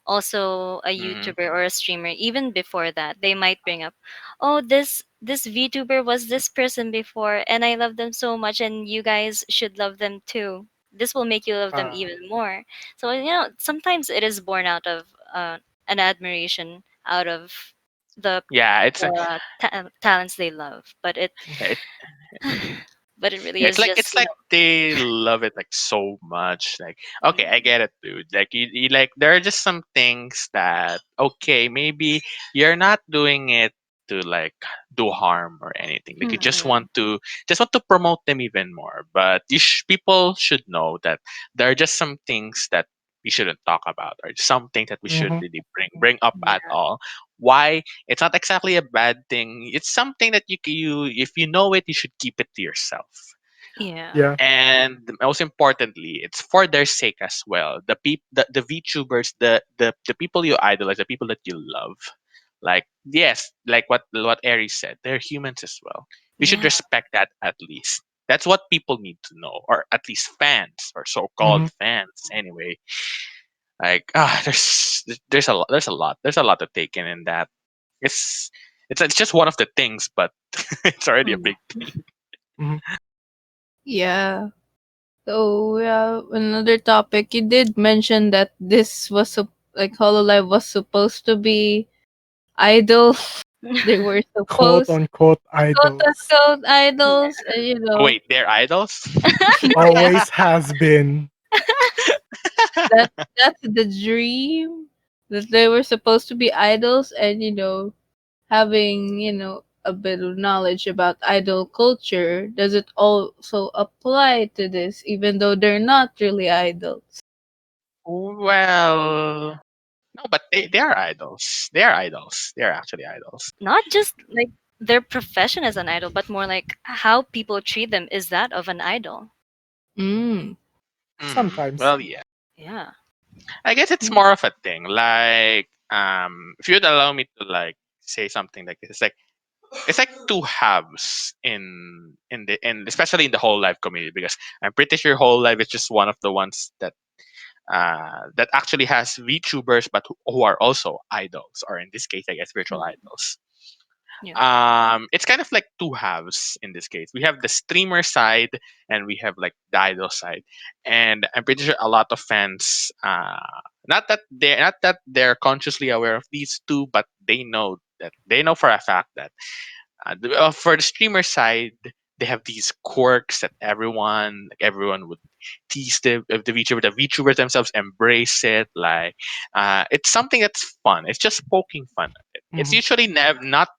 also a Hmm. YouTuber or a streamer, even before that, they might bring up, oh, this VTuber was this person before, and I love them so much, and you guys should love them too. This will make you love them Ah, even more. So sometimes it is born out of an admiration, out of the Yeah, talents they love, but it mhm. it, but it really yeah, it's is like just they love it like so much. Like, okay, mm, I get it, dude. Like you like there are just some things that okay, maybe you're not doing it to like do harm or anything. Like you mm, just want to promote them even more. But people should know that there are just some things that we shouldn't talk about, or some things that we should Mhm. really bring up at yeah, all. Why? It's not exactly a bad thing. It's something that you if you know it, you should keep it to yourself. yeah, Yeah. And most importantly, it's for their sake as well. The VTubers, the people you idolize, the people that you love. Like yes, like what Aries said, they're humans as well. We should yeah. respect that at least. That's what people need to know, or at least fans, or so-called Mhm. fans. Anyway, like there's a lot to take in that. It's it's just one of the things, but it's already a Mm. big thing. Mhm. Yeah. So yeah, another topic. You did mention that this was like Hololive was supposed to be idol. They were Quote supposed unquote quote idols. unquote idols, and Oh wait, they're idols. yeah, Always has been. that that's the dream, that they were supposed to be idols, and having a bit of knowledge about idol culture, does it also apply to this, even though they're not really idols? Well, no, but they are idols. They are idols. They are actually idols. Not just like their profession as an idol, but more like how people treat them is that of an idol. Mm. Hmm. Sometimes. Well, yeah. Yeah. I guess it's more of a thing. Like, if you'd allow me to like say something like this, it's like two halves in especially in the whole life community because I'm pretty sure whole life is just one of the ones that actually has VTubers but who are also idols or in this case I guess virtual Mm. idols. Yeah. It's kind of like two halves in this case. We have the streamer side and we have like the idol side, and I'm pretty sure a lot of fans, not that they're consciously aware of these two, but they know for a fact that for the streamer side, they have these quirks that everyone would tease the VTuber. The VTubers themselves embrace it. Like it's something that's fun. It's just poking fun at it. It's Mhm. usually not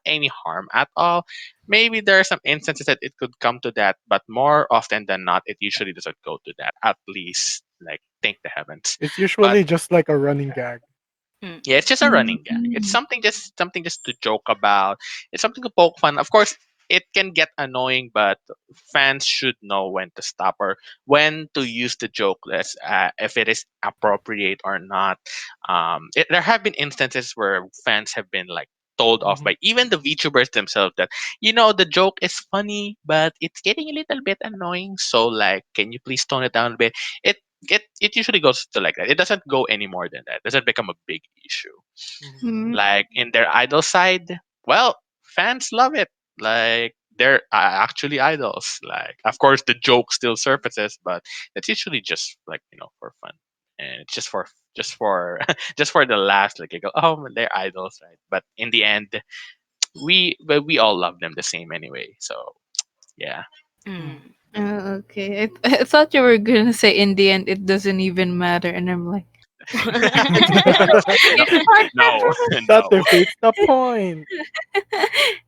any harm at all. Maybe there are some instances that it could come to that, but more often than not, it usually doesn't go to that. At least, like thank the heavens. It's But usually just like a running gag. Mm. yeah, it's just a running gag. It's Mm. something just to joke about. It's something to poke fun. Of course, it can get annoying, but fans should know when to stop or when to use the joke less, if it is appropriate or not. There have been instances where fans have been like told off Mhm. by even the VTubers themselves that the joke is funny, but it's getting a little bit annoying. So like, can you please tone it down a bit? It it usually goes to like that. It doesn't go any more than that. It doesn't become a big issue. Mhm. Mm. Like in their idol side, well, fans love it. Like they're actually idols. Like of course the joke still surfaces, but it's usually just like for fun. and it's just for just for the laughs. Like you go, oh, they're idols, right? But in the end, we all love them the same anyway. So yeah. Mm. Mm. Okay. I thought you were gonna say in the end it doesn't even matter, and I'm like, No, it's part no, That no. defeats the point.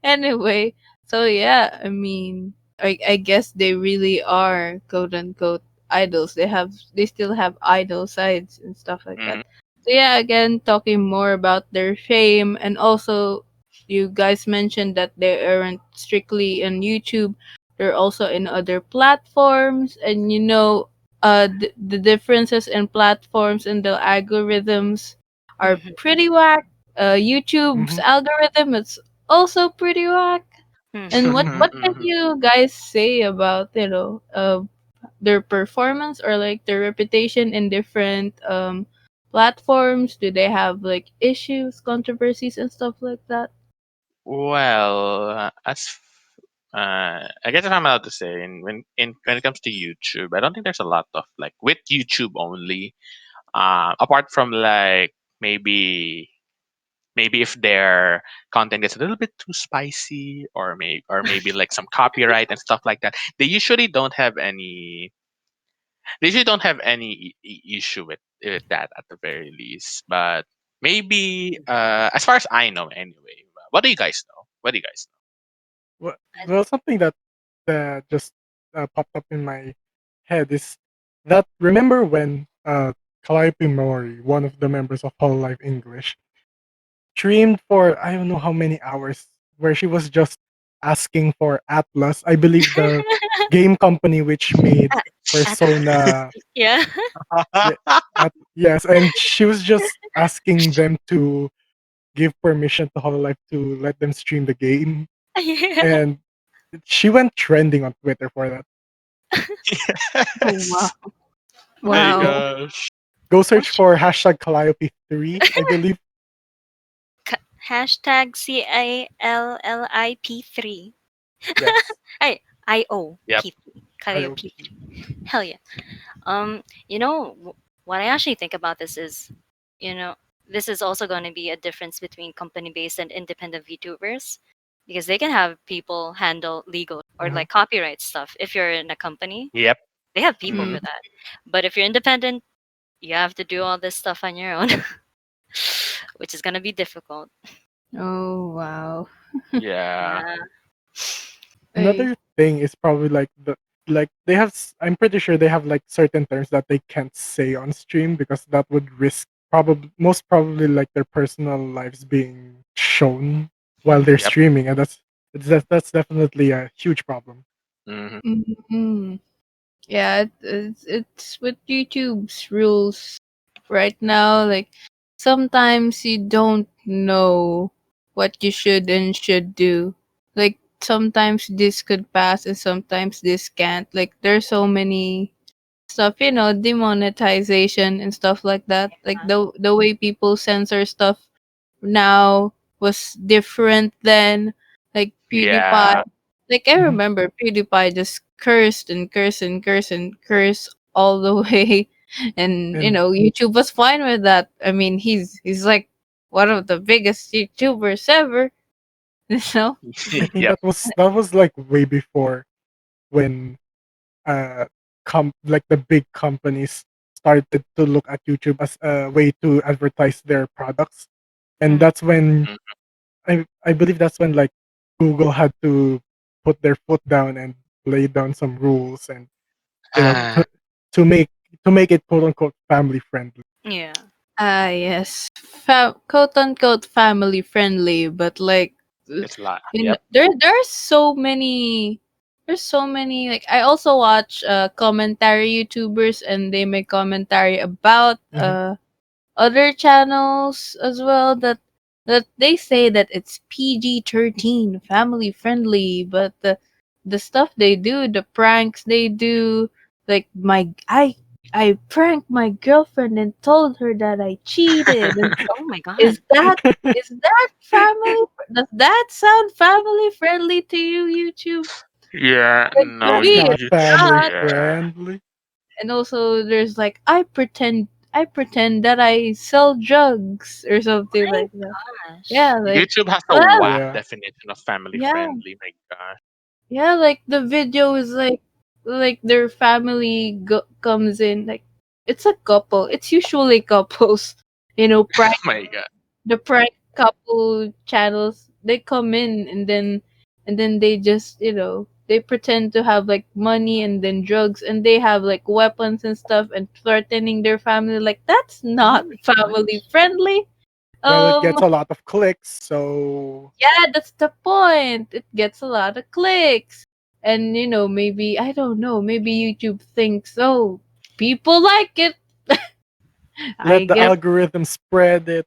anyway, so yeah, I mean, I guess they really are quote unquote idols. They still have idol sides and stuff like Mhm. that. So yeah, again, talking more about their fame, and also you guys mentioned that they aren't strictly on YouTube. They're also in other platforms, and the differences in platforms and the algorithms are Mhm. pretty whack. YouTube's Mhm, algorithm is also pretty whack. And Mhm. what can Mhm. you guys say about their performance or like their reputation in different platforms? Do they have like issues, controversies, and stuff like that? Well, I guess if I'm allowed to say, when it comes to YouTube, I don't think there's a lot of like with YouTube only. Apart from like maybe maybe if their content gets a little bit too spicy, or maybe like some copyright and stuff like that, they usually don't have any issue with that at the very least. But maybe as far as I know anyway. What do you guys know? What do you guys well, something that just popped up in my head is that remember when Calliope Mori, one of the members of Hololive English, streamed for I don't know how many hours, where she was just asking for Atlas, I believe the game company which made Ah, at Persona. yeah. Yeah, know? yes, and she was just asking them to give permission to Hololive to let them stream the game, Yeah. and she went trending on Twitter for that. Oh wow. Yes. My Wow. gosh. Go search Watch for hashtag Calliope3, I believe. hashtag CALLIP3. Yes, Hey, IO Yep. P3. IOP. Calliope. Hell yeah. You know what I actually think about this is, you know, this is also going to be a difference between company-based and independent VTubers because they can have people handle legal or Mhm. like copyright stuff. If you're in a company, Yep. they have people Hmm. for Mm. that. But if you're independent, you have to do all this stuff on your own, which is going to be difficult. Oh wow. Yeah. Yeah. Hey. Another thing is probably like they have. I'm pretty sure they have like certain terms that they can't say on stream because that would risk probably most probably like their personal lives being shown while they're Yep. streaming, and that's definitely a huge problem. Hmm. Mhm. Yeah, it's with YouTube's rules right now. Like sometimes you don't know what you should and should do. Like sometimes this could pass and sometimes this can't. Like there's so many stuff, demonetization and stuff like that. Like the way people censor stuff now was different then. Like PewDiePie. Yeah. Like I Mhm. remember PewDiePie just cursed and cursed and cursed and cursed all the way, and And YouTube was fine with that. I mean, he's like one of the biggest YouTubers ever. You know. I think Yep. that was like way before when uh like the big companies started to look at YouTube as a way to advertise their products. And Mm. that's when Mhm. I believe that's when like Google had to put their foot down and lay down some rules, and you know Ah, to make to make it quote unquote family friendly. Yeah. Ah, yes. Quote unquote family friendly, but like, it's a lot. Yep. there's so many. There's so many. Like, I also watch commentary YouTubers, and they make commentary about Mhm. other channels as well. That they say that it's PG-13, family friendly, but the stuff they do, the pranks they do, like I pranked my girlfriend and told her that I cheated. And Oh my is god. that is that family? Does that sound family friendly to you, YouTube? Yeah. Like, to No. That's me, not it's You. family not. Yeah. friendly. And also, there's like, I pretend I pretend that I sell drugs or something My like that. gosh. Yeah, like YouTube has a well, whack Yeah. definition of family yeah, friendly. My gosh. yeah, like the video is like their family comes in like it's a couple. It's usually couples, prank My god. the prank couple channels. They come in and then they just they pretend to have like money and then drugs and they have like weapons and stuff and threatening their family. Like that's Oh not my family gosh. friendly. Well, it Um, gets a lot of clicks, so yeah, that's the point. It gets a lot of clicks. And maybe I don't know, maybe YouTube thinks, oh, people like it. I let the guess algorithm spread it.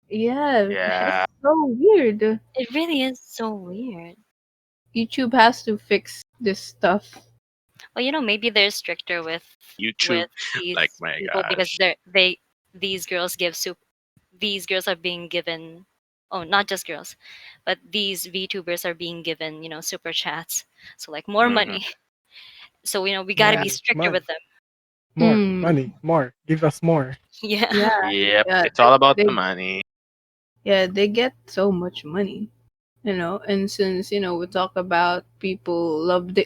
yeah, it's Yeah. so weird. It really is so weird. YouTube has to fix this stuff. Well, maybe they're stricter YouTube. with Like these my people because gosh. these girls these girls are being given, oh, not just girls, but these VTubers are being given, super chats. So like more Hmm. money. So we got to be Money, stricter with money, them. more Mm, money, more. Give us more. Yeah. yeah, Yep. yeah, It's all about the money. they get so much money, and since we talk about people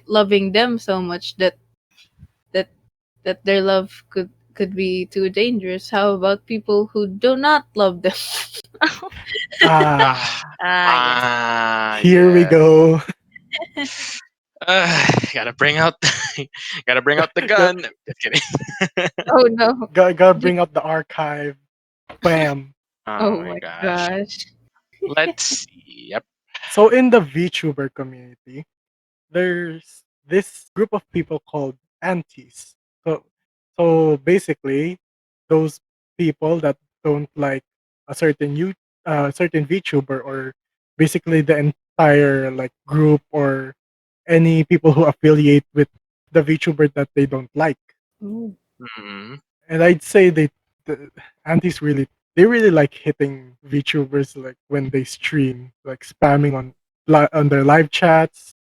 loving them so much that that their love could be too dangerous. How about people who do not love them? Ah, Yes. here we Yeah. go. Gotta bring out, gotta bring out the Got, gun. Just kidding. Oh no! gotta Just, bring out the archive. Bam. Oh oh my my gosh. gosh! Let's see. Yep. So in the VTuber community, there's this group of people called antis. So so basically, those people that don't like a certain VTuber, or basically the entire like group, or any people who affiliate with the VTuber that they don't like. Ooh. Hmm. And I'd say the antis they really like hitting VTubers like when they stream, like spamming on their live chats.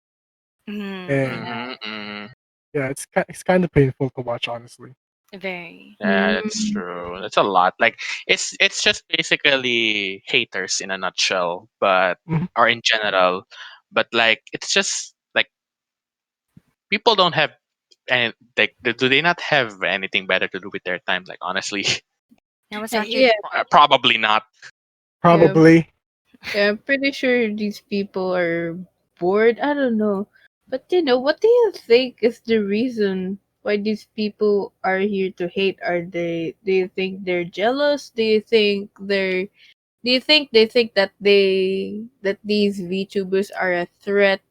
Mm, And Hmm. Hmm. yeah, it's kind of painful to watch, honestly. very. Yeah, that's Mm, true. That's a lot. Like it's just basically haters in a nutshell, but Mhm. or in general, but like it's just like people don't have and like do they not have anything better to do with their time? Like honestly, That was actually yeah, the point. probably not. yeah, Probably. yeah. I'm pretty sure these people are bored. I don't know, but what do you think is the reason why these people are here to hate? Are they? Do you think they're jealous? Do you think they think that these VTubers are a threat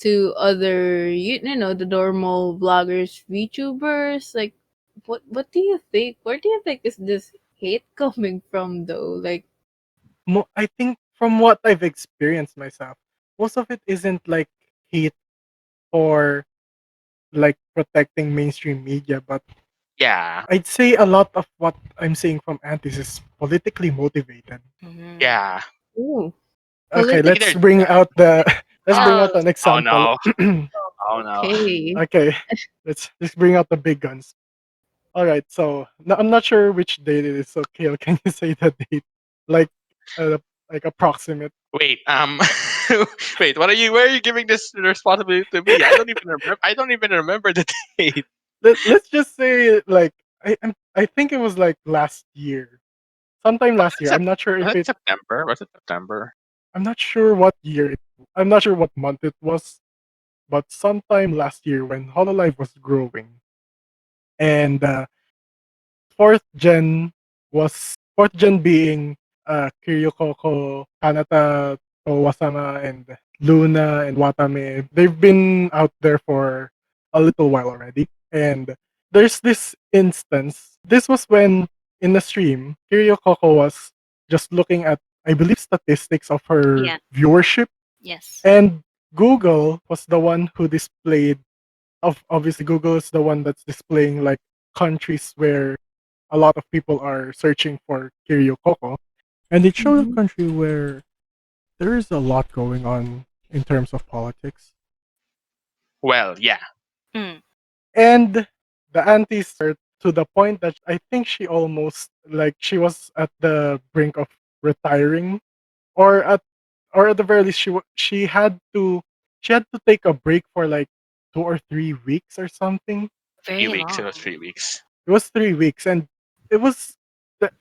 to other the normal vloggers, VTubers? Like what do you think? Where do you think is this hate coming from though? Like I think from what I've experienced myself, most of it isn't like hate or like protecting mainstream media, but Yeah, I'd say a lot of what I'm seeing from antis is politically motivated. Hmm. yeah. ooh, Okay, political. Either let's bring out Oh, an oh example. no, oh no. okay. Okay, let's bring out the big guns. All right, so I'm not sure which date it is. So, Kale, can you say the date, like, uh, like approximate? Wait, wait. What are you? Where are you giving this responsibility to me? I don't even remember. I don't even remember the date. Let's just say like I think it was like last year, sometime Was last it, year. was it September? Was it September? I'm not sure what year. I'm not sure what month it was, but sometime last year when Hololive was growing, and fourth gen fourth gen being Kiryokoko, Kanata, Towasama, and Luna and Watame. They've been out there for a little while already. And there's this instance. This was when in the stream, Kiryokoko was just looking at, I believe, statistics of her Yeah. viewership, Yes. and Google was the one who displayed, obviously Google is the one that's displaying like countries where a lot of people are searching for Kiryu Koko, and it showed a Mhm. country where there is a lot going on in terms of politics, Well, yeah. Mm. and the antis start to the point that I think she almost like she was at the brink of retiring, or at the very least she had to take a break for like 2 or 3 weeks or something. 3 weeks. It was Very 3 weeks. It was 3 weeks, and it was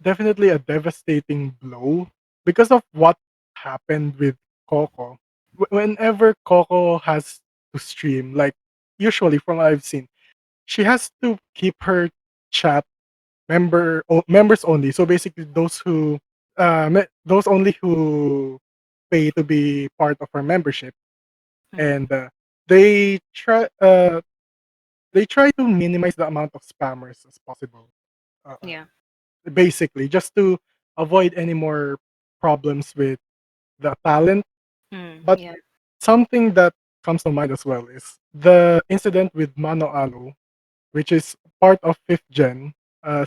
definitely a devastating blow because of what happened with Coco. Whenever Coco has to stream, like usually from what I've seen, she has to keep her chat members only. So basically, those only who pay to be part of her membership, long. and they try uh, they try to minimize the amount of spammers as possible. Yeah. Basically, just to avoid any more problems with the talent. But Yeah. something that comes to mind as well is the incident with Mano Alo, which is part of fifth gen. I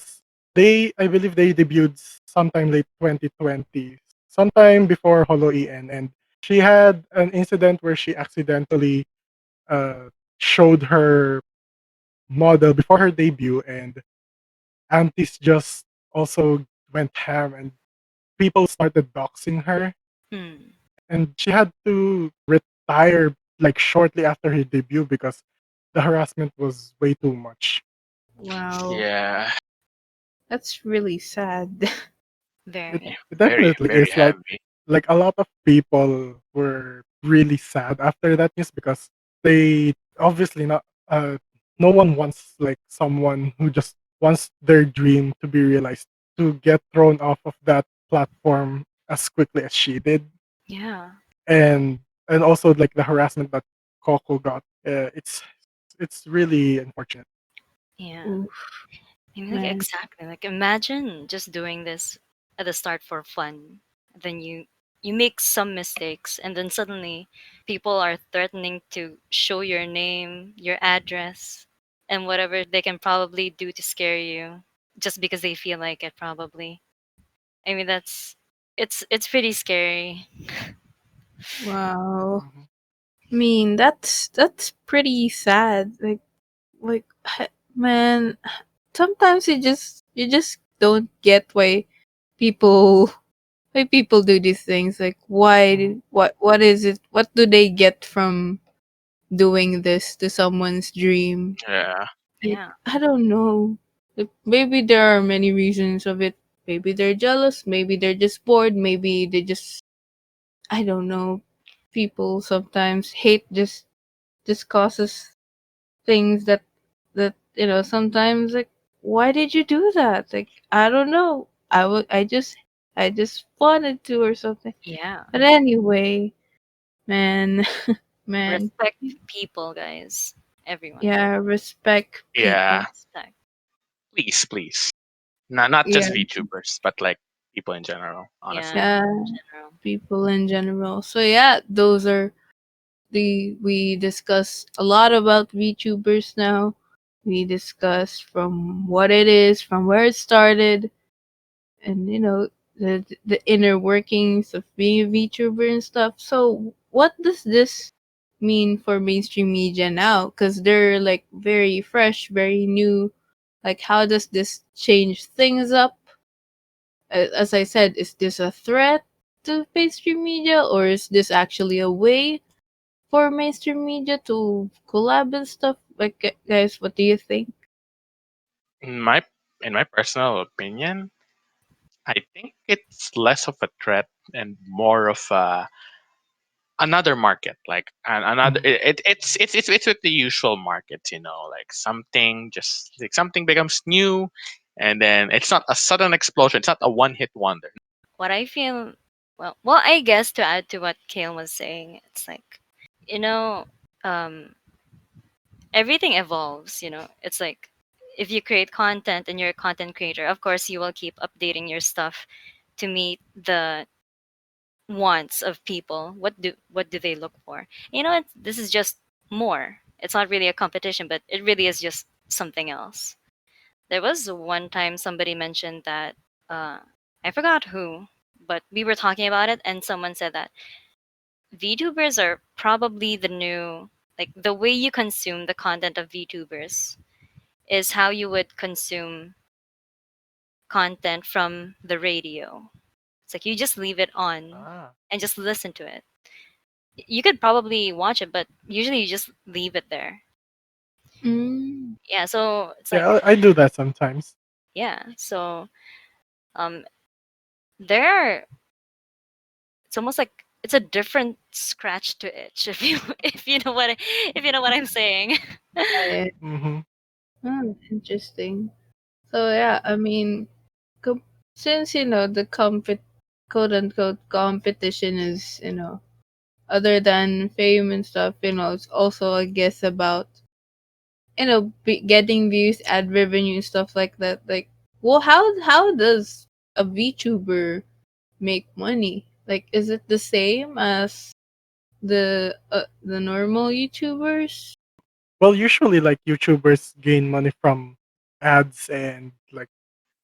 believe they debuted sometime late 2020, sometime before Holo EN, and she had an incident where she accidentally uh, showed her model before her debut, and aunties just also went ham, and people started doxing her, Mm. and she had to retire like shortly after her debut because the harassment was way too much. Wow, Yeah. that's really sad. It, Yeah, Very. it very, definitely very is heavy. like a lot of people were really sad after that news because they obviously not no one wants like someone who just wants their dream to be realized to get thrown off of that platform as quickly as she did. Yeah. And also like the harassment that Coco got, it's really unfortunate. Yeah. Oof, I mean, like man. exactly. Like imagine just doing this at the start for fun. Then you make some mistakes, and then suddenly people are threatening to show your name, your address, and whatever they can probably do to scare you, just because they feel like it. Probably. I mean, it's pretty scary. Wow. Mhm. I mean, that's pretty sad. Like, man, sometimes you just don't get people why people do these things. Like, Mhm. what is it? What do they get from doing this to someone's dream? Yeah. Like, Yeah. I don't know. Like, maybe there are many reasons of it. Maybe they're jealous. Maybe they're just bored. Maybe they just, I don't know. People sometimes hate just causes things that sometimes, like, why did you do that? Like, I don't know. I just wanted to or something. Yeah. But anyway, man, man, Respect people, guys. Everyone. yeah, respect Yeah. people. Respect. Please, please. Not Yeah, just VTubers, but like people in general, Yeah. honestly. yeah, In general. people in general. So yeah, those are we discuss a lot about VTubers now. We discuss from what it is, from where it started, and the inner workings of being a VTuber and stuff. So what does this mean for mainstream media now? Because they're like very fresh, very new. Like, how does this change things up? As I said, is this a threat to mainstream media, or is this actually a way for mainstream media to collab and stuff? Like, guys, what do you think? In my personal opinion, I think it's less of a threat and more of another market, like another. Mhm. It's with the usual markets, like something becomes new, and then it's not a sudden explosion. It's not a one hit wonder. What I feel, well, I guess to add to what Kale was saying, it's like, you know, um, everything evolves. It's like if you create content and you're a content creator, of course you will keep updating your stuff to meet the wants of people. What do they look for? This is just more. It's not really a competition, but it really is just something else. There was one time somebody mentioned that uh, I forgot who, but we were talking about it, and someone said that VTubers are probably the new, like the way you consume the content of VTubers. is how you would consume content from the radio. It's like you just leave it on Ah. and just listen to it. You could probably watch it, but usually you just leave it there. Mm. Yeah, so it's like, Yeah, I do that sometimes. yeah, so um there are, it's almost like it's a different scratch to itch, if you if you know what if you know what I'm saying. Yeah. Mm-hmm. Interesting. So yeah, I mean, com- since the quote unquote competition is other than fame and stuff, it's also I guess about getting views, ad revenue, stuff like that. Like, well, how does a VTuber make money? Like, is it the same as the normal YouTubers Well, usually like YouTubers gain money from ads and like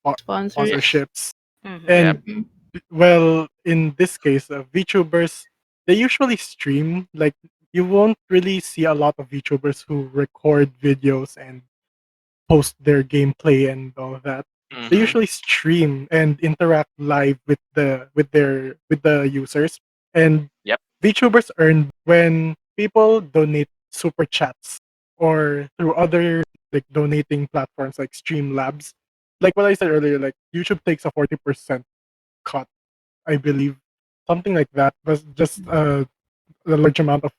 sponsors? sponsorships. Hmm. Yep. And Mhm. well, in this case, VTubers, they usually stream. Like you won't really see a lot of VTubers who record videos and post their gameplay and all of that. They Mm-hmm. usually stream and interact live with the users. And Yep. VTubers earn when people donate super chats or through other like donating platforms like Streamlabs. Like what I said earlier, like YouTube takes a 40% cut, I believe, something like that. But just a large amount of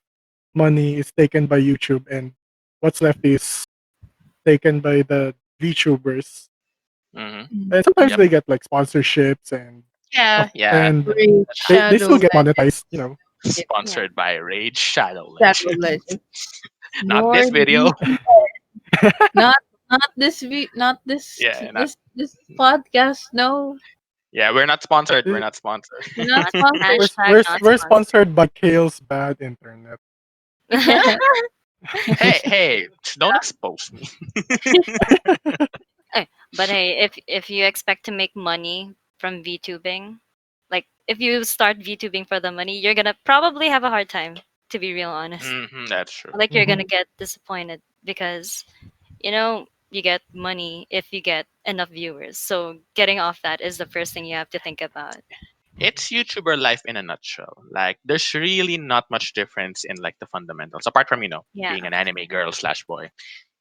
money is taken by YouTube, and what's left is taken by the VTubers. Mm-hmm. Mm. And sometimes Yep. they get like sponsorships and Yeah. stuff, Yeah. and Raid they Shadow still get Legends. monetized, you know. Yeah, Yeah. Sponsored by Rage Shadow Shadow Legends. Legends. Not this video. NordVPN. Not not Yeah. Not. this podcast. No, Yeah. We're not sponsored. We're Uh, not sponsored. we're not Not sponsored. hashtag not we're sponsored. sponsored by Kale's Bad Internet. Yeah. Hey. Hey. Don't expose me. Eh, but hey, if you expect to make money from VTubing, like if you start VTubing for the money, you're gonna probably have a hard time, to be real honest. Mm-hmm. That's true. Like you're Hmm. gonna get disappointed because you get money if you get enough viewers. So getting off that is the first thing you have to think about. It's YouTuber life in a nutshell. Like, there's really not much difference in like the fundamentals, apart from Yeah. being an anime girl slash boy.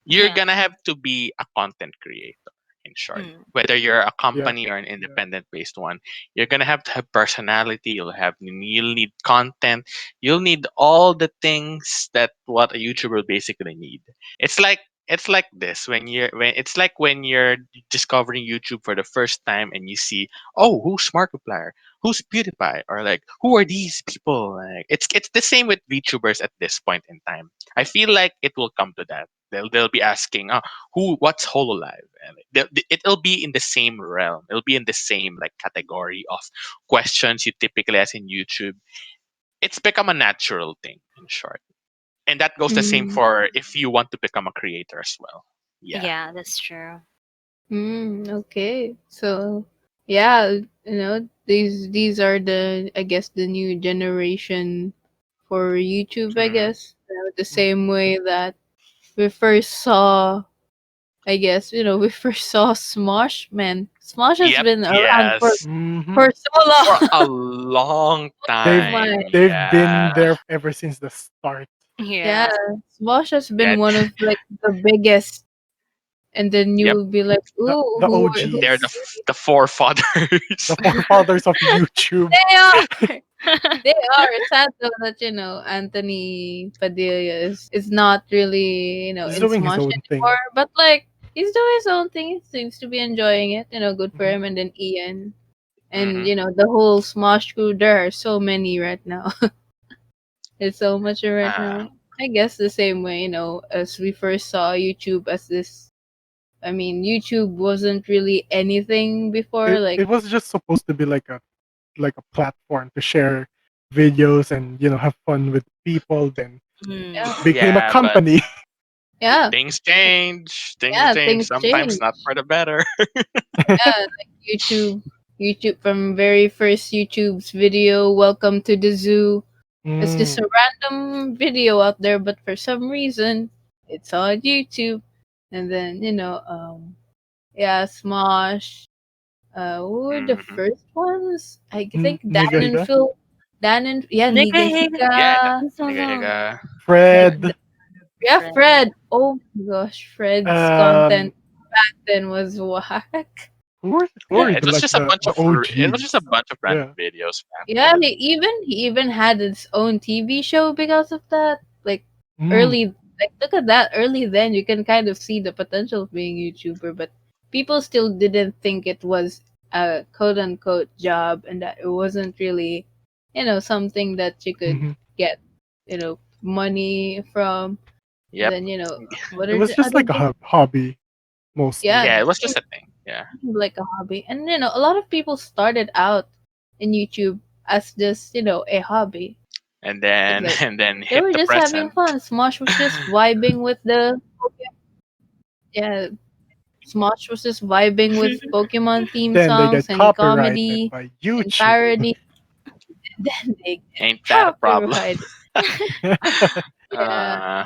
You're Yeah. gonna have to be a content creator, in short. Mm. Whether you're a Yeah. company or an independent based one, you're gonna have to have personality. You'll need content. You'll need all the things that what a YouTuber basically need. It's like this when you're discovering YouTube for the first time and you see, oh, who's Markiplier, who's PewDiePie, or like, who are these people? Like, it's the same with VTubers at this point in time. I feel like it will come to that. They'll be asking, what's Hololive? And it'll be in the same realm. It'll be in the same like category of questions you typically ask in YouTube. It's become a natural thing, in short, and that goes the same Mm, for if you want to become a creator as well. Yeah. Yeah, that's true. okay. So yeah, these are the I guess the new generation for YouTube. I Hmm. guess the same way that we first saw. I guess we first saw Smosh. Man, Smosh has Yep. been around for Yes. Hmm. for so For long. a long Oh They've my. time. they've Yeah. been there ever since the start. Yeah, Yeah. Smosh has Yeah. been one of like the biggest, and then you Yep. will be like, The ooh, the who They're OGs, the forefathers. the forefathers of YouTube. they are? They are. It's sad though that Anthony Padilla is not really He's in doing his Smosh own thing. anymore. But like he's doing his own thing. He seems to be enjoying it. Good for Hmm. him. And then Ian and Hmm. the whole Smosh crew. There are so many right now. It's so much right Uh, now. I guess the same way as we first saw YouTube as this. I mean, YouTube wasn't really anything before. It Like was just supposed to be like a platform to share videos and have fun with people. Then Mm. yeah, became a yeah, but company. yeah, things change. Things yeah. change. Things Sometimes change. not for the better. Yeah, like YouTube from very first YouTube's video, "Welcome to the Zoo." It's just Mm. a random video out there, but for some reason, it's on YouTube. and then yeah, Smosh. Who were the Hmm. first ones? I think Dan Niga and Higa, Phil, Dan and yeah, Niga Nigga, Yeah, Higa, so nigga, long. nigga. the Fred, yeah, Friend. Fred. Oh my gosh, Fred's um, content then was whack. who Yeah, are it was like just a bunch the of it was just a OGs? bunch of random Yeah. videos back Yeah, then. he even had his own TV show because of that. Like Mm, early, like look at that early. Then you can kind of see the potential of being YouTuber, but people still didn't think it was a quote unquote job, and that it wasn't really, something that you could hmm. get, money from. And Yep. then what It are was the just other like a things? hobby Yeah, mostly. Yeah, it was just a thing. Yeah. like a hobby, and a lot of people started out in YouTube as just a hobby. And It's then like and then they hit were the just having present. fun. Smosh was just vibing with the yeah. Smosh was just vibing with Pokemon theme Then they songs get and copyrighted comedy by and YouTube. parody. Then they get Ain't that a problem? copyrighted. Yeah, uh,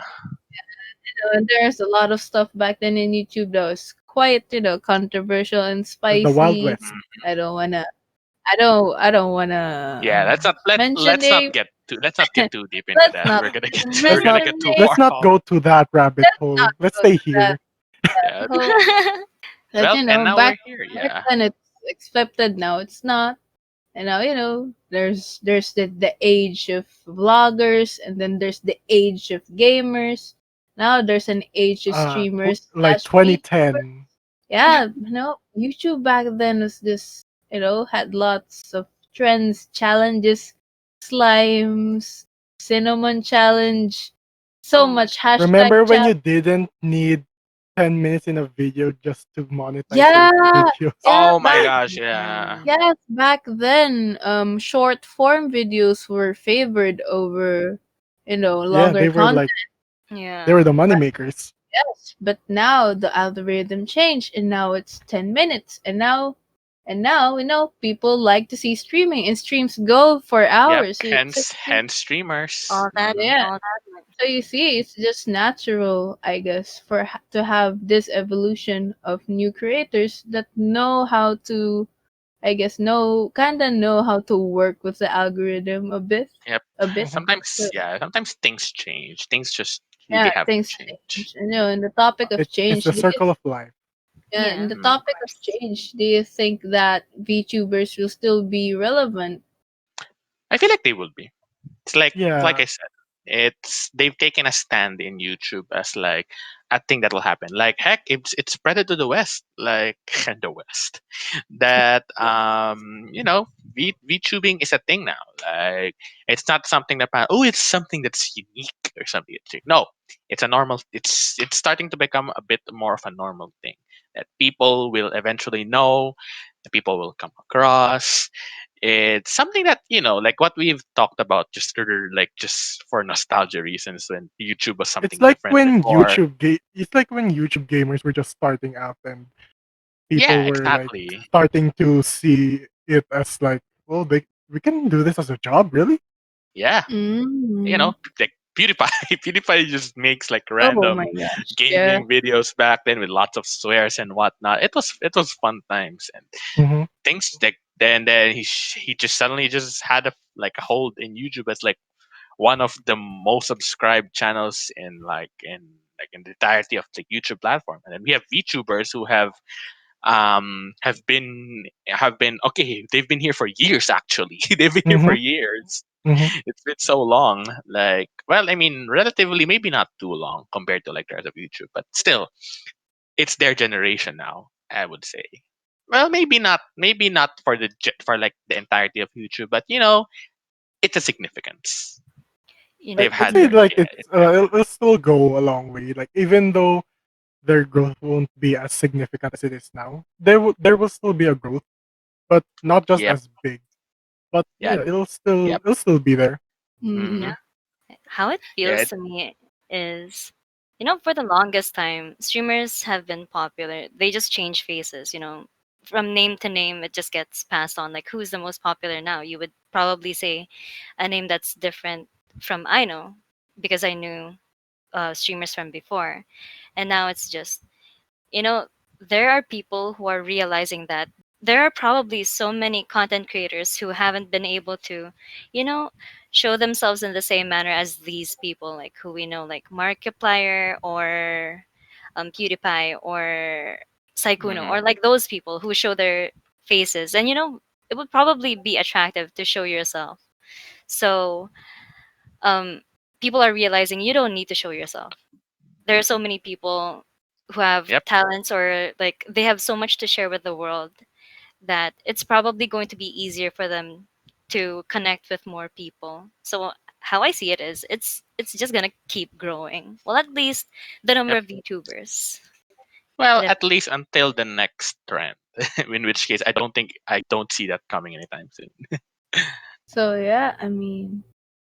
and there's a lot of stuff back then in YouTube that was quite controversial and The Wild spicy. West. mhm. I don't wanna. I don't wanna Yeah, mention let's not it. get too deep into Let's that. not We're gonna get we're Let's gonna not mention get too it. let's far not off. go to that rabbit Let's not hole. Let's go stay to that here. Yeah. whole. But Well, and now back we're here. back Yeah. then it's accepted. Now it's not. And now there's the age of vloggers, and then there's the age of gamers. Now there's an age of streamers Like slash VTubers. 2010. Yeah, YouTube back then was just had lots of trends, challenges, slimes, cinnamon challenge, so So much. much hashtag Remember when challenge. you didn't need 10 minutes in a video just to monetize your Yeah, videos? yeah, Oh my back gosh, yeah. Mm. yes, back then, short form videos were favored over, Yeah, longer content. they were Yeah. the money But makers. yes, but now the algorithm changed, and now it's 10 minutes, and now people like to see streaming, and streams go for Yep. hours. Hence streamers. All that, Hmm. Yeah, all that. so you see, it's just natural, I guess, to have this evolution of new creators that know how to, I guess, know how to work with the algorithm Yep. a bit. Mhm. Sometimes, So, yeah. Sometimes things change. Things just really yeah, have to things change. change. In the topic of It's change, the circle of life. in Yeah, the Mm. of topic of course. change, do you think that VTubers will still be relevant? I feel like they will be. It's like Yeah. I said, it's they've taken a stand in YouTube as like a thing that will happen. Like heck, it's spreaded to the West, like the West. That VTubing is a thing now. Like it's not something that it's something that's unique or something. No, it's a normal. It's starting to become a bit more of a normal thing that people will eventually know, that people will come across. It's something that like what we've talked about, just for nostalgia reasons, when YouTube was something different before. It's like when YouTube gamers were just starting out and people Yeah, were like exactly. starting to see it as like, well, we can do this as a job, really? Yeah, Mm. like PewDiePie. PewDiePie just makes like Oh my random gosh. Yeah. gaming videos back then with lots of swears and whatnot. It was fun times, and Hmm. things like then he just suddenly just had a hold in YouTube as like one of the most subscribed channels in the entirety of the YouTube platform. And then we have VTubers who have been okay. They've been here for years. Actually, they've been here for Hmm. years. Hmm. It's been so long. Like, well, I mean, relatively, maybe not too long compared to like the rest of YouTube, but still, it's their generation now. I would say. Well, maybe not for like the entirety of YouTube, but it's a significance. You know, They've I'd had say their like yeah, it's their it'll still go a long way. Like even though their growth won't be as significant as it is now, there will still be a growth, but not just yep, as big. But yeah, yeah, yep. it'll still be there. Hmm. Mm. yeah. How it Yeah, feels to me is, for the longest time, streamers have been popular. They just change faces, from name to name, it just gets passed on. Like, who's the most popular now? You would probably say a name that's different from I know, because I knew streamers from before. And now it's just you know, there are people who are realizing that there are probably so many content creators who haven't been able to, you know, show themselves in the same manner as these people, like who we know, like Markiplier or PewDiePie or Saikuno, Mhm. or like those people who show their faces. And, it would probably be attractive to show yourself. So, um, people are realizing you don't need to show yourself. There are so many people who have Yep. talents, or like they have so much to share with the world, that it's probably going to be easier for them to connect with more people. So how I see it is, it's just gonna keep growing. Well, at least the number Yep. of VTubers. Well, That at least until the next trend, in which case I don't see that coming anytime soon. So yeah, I mean,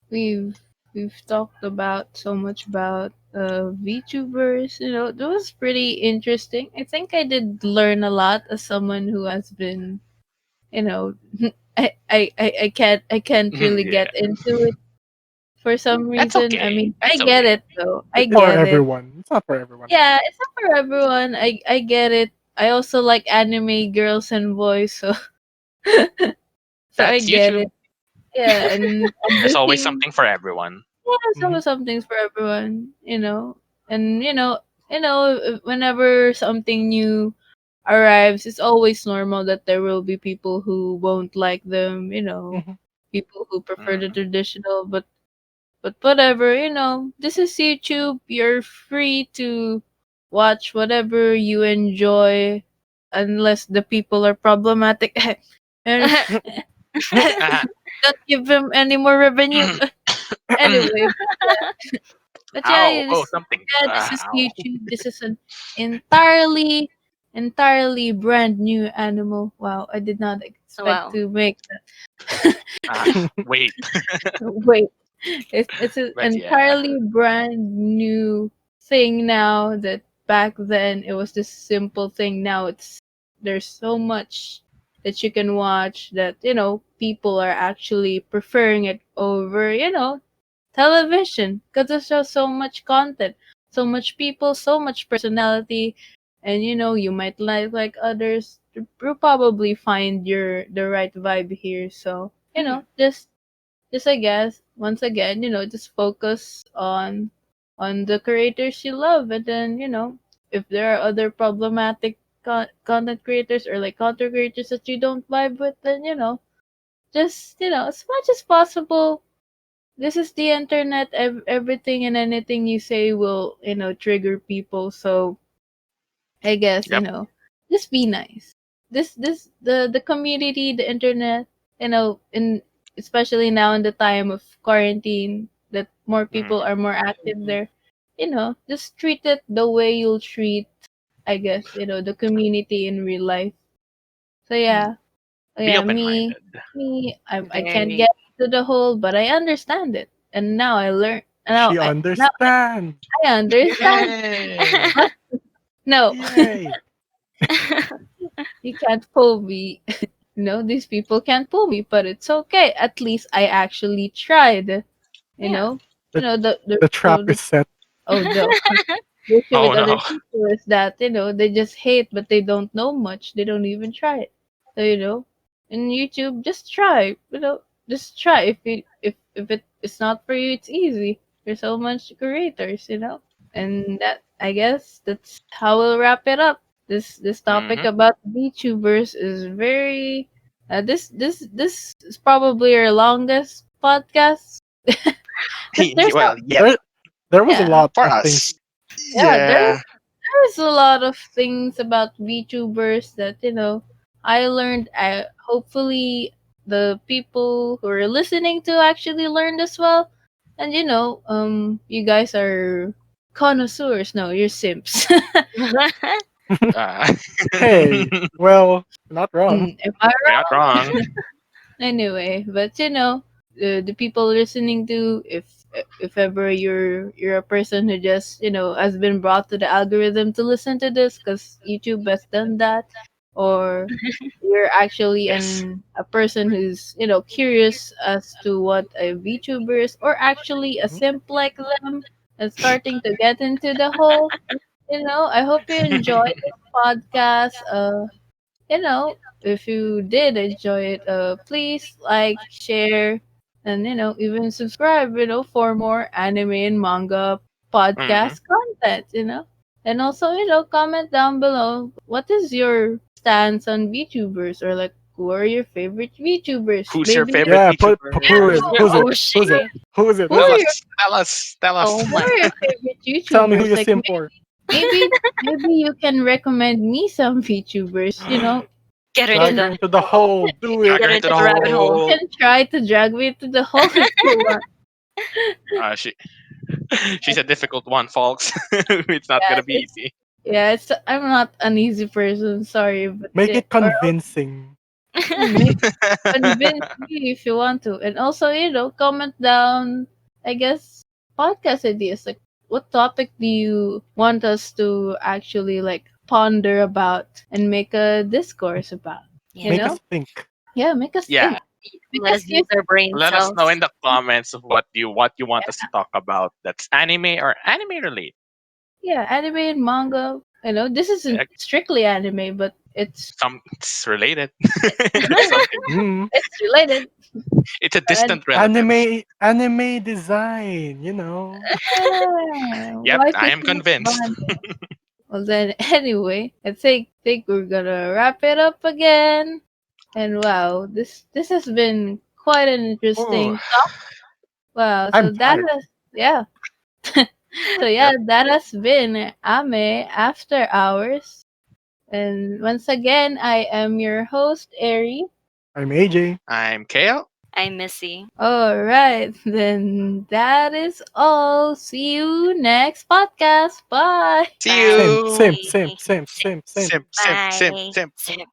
we've we've talked about so much about VTubers. That was pretty interesting. I think I did learn a lot as someone who has been, you know, I can't really Yeah. get into it for some That's reason. I okay. mean, I That's get okay. it though. I It's for get it. everyone. It's not for everyone. Yeah, it's not for everyone. I get it. I also like anime girls and boys, so so I That's get it. YouTube. Yeah, and There's this always thing, something for everyone. yeah, Hmm. some things for everyone. And whenever something new arrives, it's always normal that there will be people who won't like them. Hmm. People who prefer the Mhm. traditional, but whatever. This is YouTube. You're free to watch whatever you enjoy, unless the people are problematic. And don't give them any more revenue. Anyway, but Ow! yeah, Oh, something. this is Ow! YouTube. This is an entirely brand new animal. Wow, I did not expect wow. to make Wait. wait. It's an But yeah. entirely brand new thing now, that back then it was this simple thing. Now there's so much that you can watch, that people are actually preferring it over television, because there's just so much content, so much people, so much personality. And you might like others. You'll probably find the right vibe here. So Hmm. just I guess, once again, just focus on the creators you love. And then if there are other problematic content creators, or like content creators that you don't vibe with, then just as much as possible. This is the internet. Everything and anything you say will trigger people. So I guess Yep. just be nice. The community, the internet, in especially now in the time of quarantine, that more people Mhm. are more active there. Just treat it the way you'll treat, I guess, the community in real life. So Hmm. yeah, Be yeah, me, open-minded. me, I can't Very. get to the whole, but I understand it, and now I learn. She Now understands. I understand. Yay! But no, Yay. you can't pull me. These people can't pull me, but it's okay. At least I actually tried. You Yeah. know, The, the the trap is set. oh no. The issue Oh with other no. people is that they just hate, but they don't know much. They don't even try it. So in YouTube, just try. Just try. If it's not for you, it's easy. There's so much creators. And that, I guess, that's how we'll wrap it up. This topic Mhm. about VTubers is very. This is probably our longest podcast. There's a Well, yep. There, there was a yeah lot For of things. us. yeah Yeah. there's a lot of things about VTubers that I learned. Hopefully the people who are listening to actually learned as well. And you guys are connoisseurs. No, you're simps. Uh, Hey, well, not wrong. Am I you're not wrong? wrong. Anyway, but the people listening to, if ever you're a person who just has been brought to the algorithm to listen to this because YouTube has done that, or you're actually Yes. a person who's curious as to what a VTuber is, or actually a Mhm. simp like them and starting to get into the whole, I hope you enjoyed this podcast. If you did enjoy it, please like, share, and even subscribe. For more anime and manga Mhm. podcast content. And also, comment down below what is your stance on VTubers, or like who are your favorite VTubers? Who's your Maybe favorite Yeah, who VTuber? is it? Mr. Who's it? Who's it? Oshie. Who's it? who Who's are Tell it? your us, tell us, tell us. Oh who my. are your favorite Tell me who YouTubers? you Like sim for. maybe you can recommend me some VTubers. Get her into Drag her the into the hole. hole. Do Drag it. her Get her into into the the rabbit hole. You hole. can try to drag me to the hole if you want. She she's a difficult one, folks. It's not Yeah, gonna be easy. I'm not an easy person, sorry, but Make yeah, it or convincing. make convince me if you want to, and also comment down. I guess podcast ideas, like what topic do you want us to actually like ponder about and make a discourse about? You Yeah. Make know, us think. yeah, make us Yeah, think Let because us use our brain let us know cells. in the comments of what you want us to talk about. That's anime or anime related. yeah, anime and manga. This isn't Uh, strictly anime, but It's related. It's yeah, something. Mm. it's related. It's a And distant relative. Anime design. Yep, why I am people convinced. bond? Well then, anyway, I think we're gonna wrap it up again. And wow, this has been quite an Ooh, interesting talk. Wow, I'm so that tired. has yeah. So yeah, yep. that has been AME After Hours. And once again, I am your host, Ari. I'm AJ. I'm Kale. I'm Missy. Alright, then that is all. See you next podcast. Bye. See Same, you. same, Bye. same, same, same, same. Simp, simp, simp, Bye. simp. Sip.